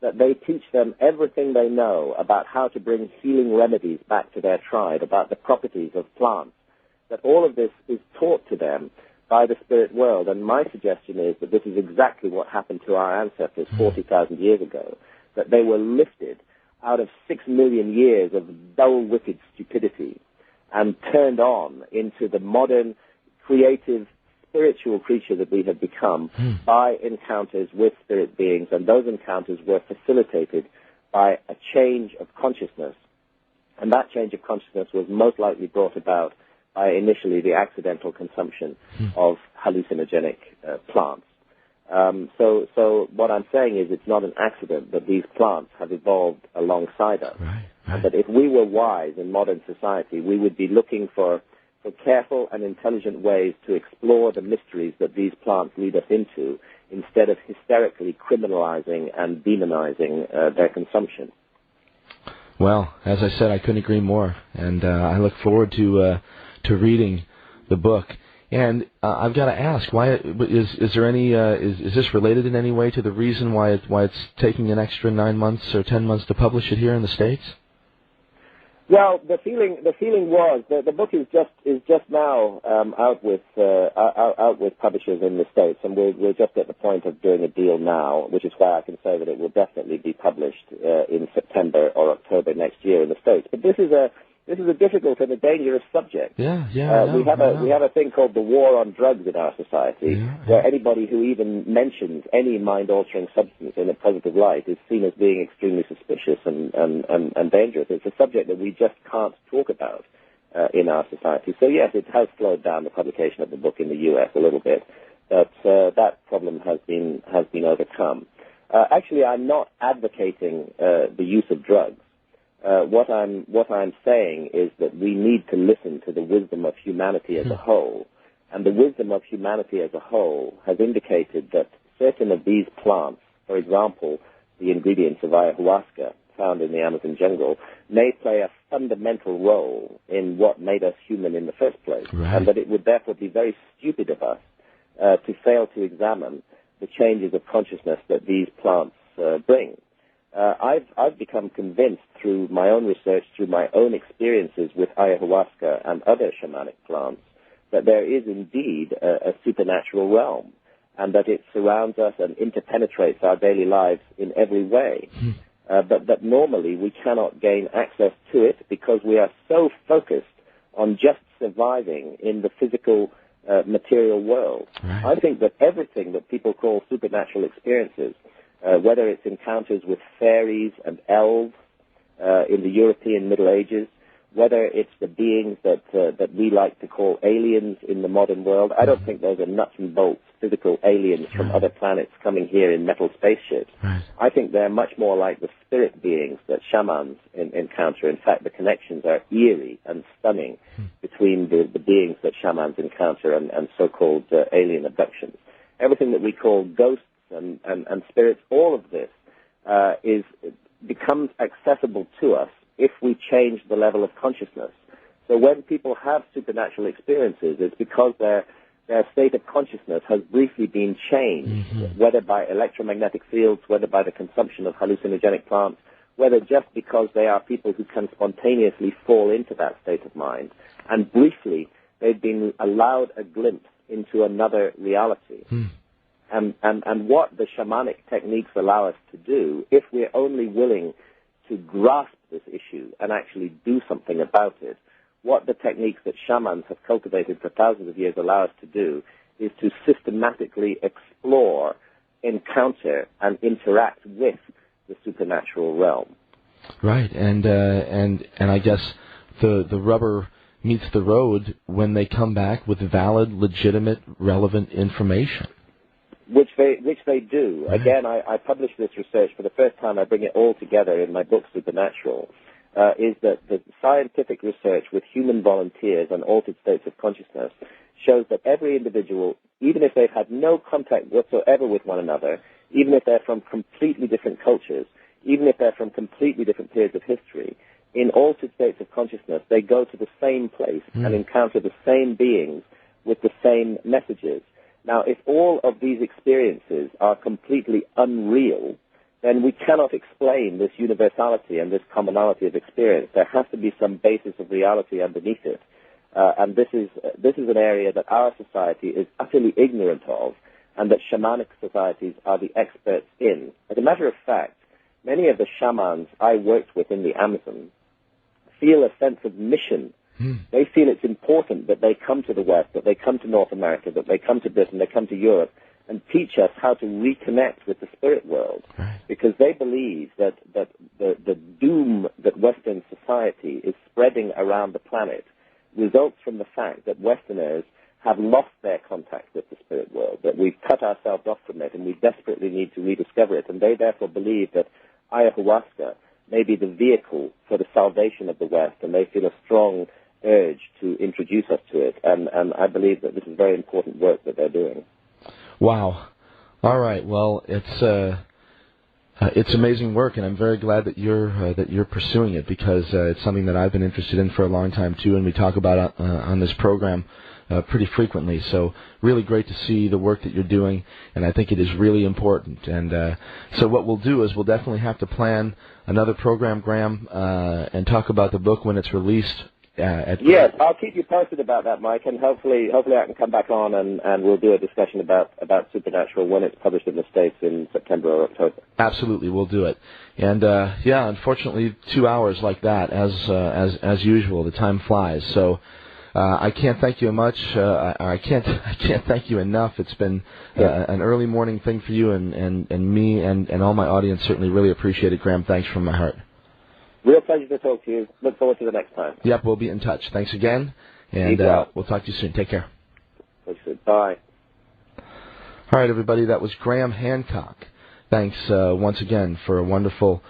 that they teach them everything they know about how to bring healing remedies back to their tribe, about the properties of plants, that all of this is taught to them by the spirit world. And my suggestion is that this is exactly what happened to our ancestors 40,000 years ago, that they were lifted out of 6 million years of dull-witted stupidity and turned on into the modern, creative, spiritual creature that we have become by encounters with spirit beings. And those encounters were facilitated by a change of consciousness. And that change of consciousness was most likely brought about by initially the accidental consumption of hallucinogenic plants. So what I'm saying is it's not an accident that these plants have evolved alongside us. Right. And that if we were wise in modern society, we would be looking for careful and intelligent ways to explore the mysteries that these plants lead us into, instead of hysterically criminalizing and demonizing their consumption. Well, as I said, I couldn't agree more, and I look forward to reading the book. And I've got to ask, why is there any is this related in any way to the reason why it's taking an extra 9 months or 10 months to publish it here in the States? Well, the feeling was the book is just now out with publishers in the States, and we're just at the point of doing a deal now, which is why I can say that it will definitely be published in September or October next year in the States. But this is a difficult and a dangerous subject. We have a thing called the war on drugs in our society, where anybody who even mentions any mind-altering substance in a positive light is seen as being extremely suspicious and dangerous. It's a subject that we just can't talk about in our society. So yes, it has slowed down the publication of the book in the U.S. a little bit, but that problem has been overcome. Actually, I'm not advocating the use of drugs. What I'm saying is that we need to listen to the wisdom of humanity as a whole. And the wisdom of humanity as a whole has indicated that certain of these plants, for example, the ingredients of ayahuasca found in the Amazon jungle, may play a fundamental role in what made us human in the first place. Right. And that it would therefore be very stupid of us to fail to examine the changes of consciousness that these plants bring. I've become convinced through my own research, through my own experiences with ayahuasca and other shamanic plants, that there is indeed a supernatural realm, and that it surrounds us and interpenetrates our daily lives in every way. But that normally we cannot gain access to it because we are so focused on just surviving in the physical material world. Right. I think that everything that people call supernatural experiences, whether it's encounters with fairies and elves in the European Middle Ages, whether it's the beings that we like to call aliens in the modern world, I don't think those are nuts and bolts physical aliens from other planets coming here in metal spaceships. Right. I think they're much more like the spirit beings that shamans encounter. In fact, the connections are eerie and stunning between the beings that shamans encounter and so-called alien abductions. Everything that we call ghosts and spirits, all of this becomes accessible to us if we change the level of consciousness. So when people have supernatural experiences, it's because their state of consciousness has briefly been changed, whether by electromagnetic fields, whether by the consumption of hallucinogenic plants, whether just because they are people who can spontaneously fall into that state of mind. And briefly, they've been allowed a glimpse into another reality. And what the shamanic techniques allow us to do, if we're only willing to grasp this issue and actually do something about it, what the techniques that shamans have cultivated for thousands of years allow us to do is to systematically explore, encounter, and interact with the supernatural realm. Right, and I guess the rubber meets the road when they come back with valid, legitimate, relevant information. Which they do. Right. Again, I published this research for the first time. I bring it all together in my book, Supernatural, is that the scientific research with human volunteers and altered states of consciousness shows that every individual, even if they've had no contact whatsoever with one another, even if they're from completely different cultures, even if they're from completely different periods of history, in altered states of consciousness, they go to the same place and encounter the same beings with the same messages. Now, if all of these experiences are completely unreal, then we cannot explain this universality and this commonality of experience. There has to be some basis of reality underneath it. And this is an area that our society is utterly ignorant of, and that shamanic societies are the experts in. As a matter of fact, many of the shamans I worked with in the Amazon feel a sense of mission. They feel it's important that they come to the West, that they come to North America, that they come to Britain, they come to Europe, and teach us how to reconnect with the spirit world. Right. Because they believe that the doom that Western society is spreading around the planet results from the fact that Westerners have lost their contact with the spirit world, that we've cut ourselves off from it, and we desperately need to rediscover it. And they therefore believe that ayahuasca may be the vehicle for the salvation of the West, and they feel a strong urge to introduce us to it. And I believe that this is very important work that they're doing. Wow. All right. Well, it's amazing work, and I'm very glad that you're pursuing it, because it's something that I've been interested in for a long time too, and we talk about on this program pretty frequently. So really great to see the work that you're doing, and I think it is really important. And so what we'll do is we'll definitely have to plan another program, Graham, and talk about the book when it's released. Yes, I'll keep you posted about that, Mike, and hopefully I can come back on and we'll do a discussion about Supernatural when it's published in the States in September or October. Absolutely, we'll do it. And unfortunately, 2 hours like that, as usual, the time flies. So I can't thank you much. I can't thank you enough. It's been an early morning thing for you, and me and all my audience certainly really appreciate it, Graham. Thanks from my heart. Real pleasure to talk to you. Look forward to the next time. Yep, we'll be in touch. Thanks again, and we'll talk to you soon. Take care. Bye. All right, everybody, that was Graham Hancock. Thanks once again for a wonderful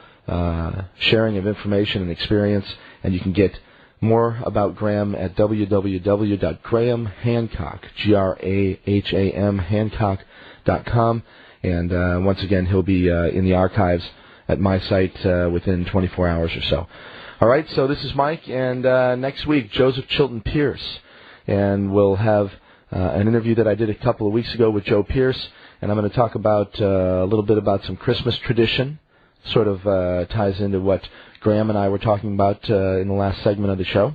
sharing of information and experience, and you can get more about Graham at www.grahamhancock, Graham, Hancock.com, and once again, he'll be in the archives at my site within 24 hours or so. All right, so this is Mike, and next week, Joseph Chilton Pierce, and we'll have an interview that I did a couple of weeks ago with Joe Pierce, and I'm going to talk about a little bit about some Christmas tradition, sort of ties into what Graham and I were talking about in the last segment of the show.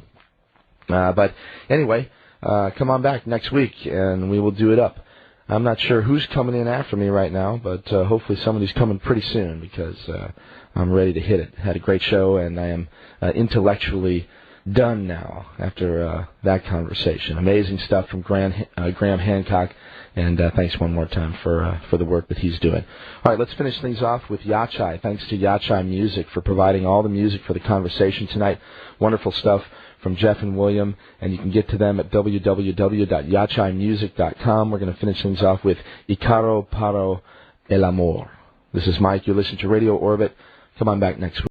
But anyway, come on back next week, and we will do it up. I'm not sure who's coming in after me right now, but hopefully somebody's coming pretty soon, because I'm ready to hit it. Had a great show, and I am intellectually done now after that conversation. Amazing stuff from Graham Hancock, and thanks one more time for the work that he's doing. All right, let's finish things off with Yachai. Thanks to Yachai Music for providing all the music for the conversation tonight. Wonderful stuff from Jeff and William, and you can get to them at www.yachaimusic.com. We're going to finish things off with Icaro Paro El Amor. This is Mike. You're listening to Radio Orbit. Come on back next week.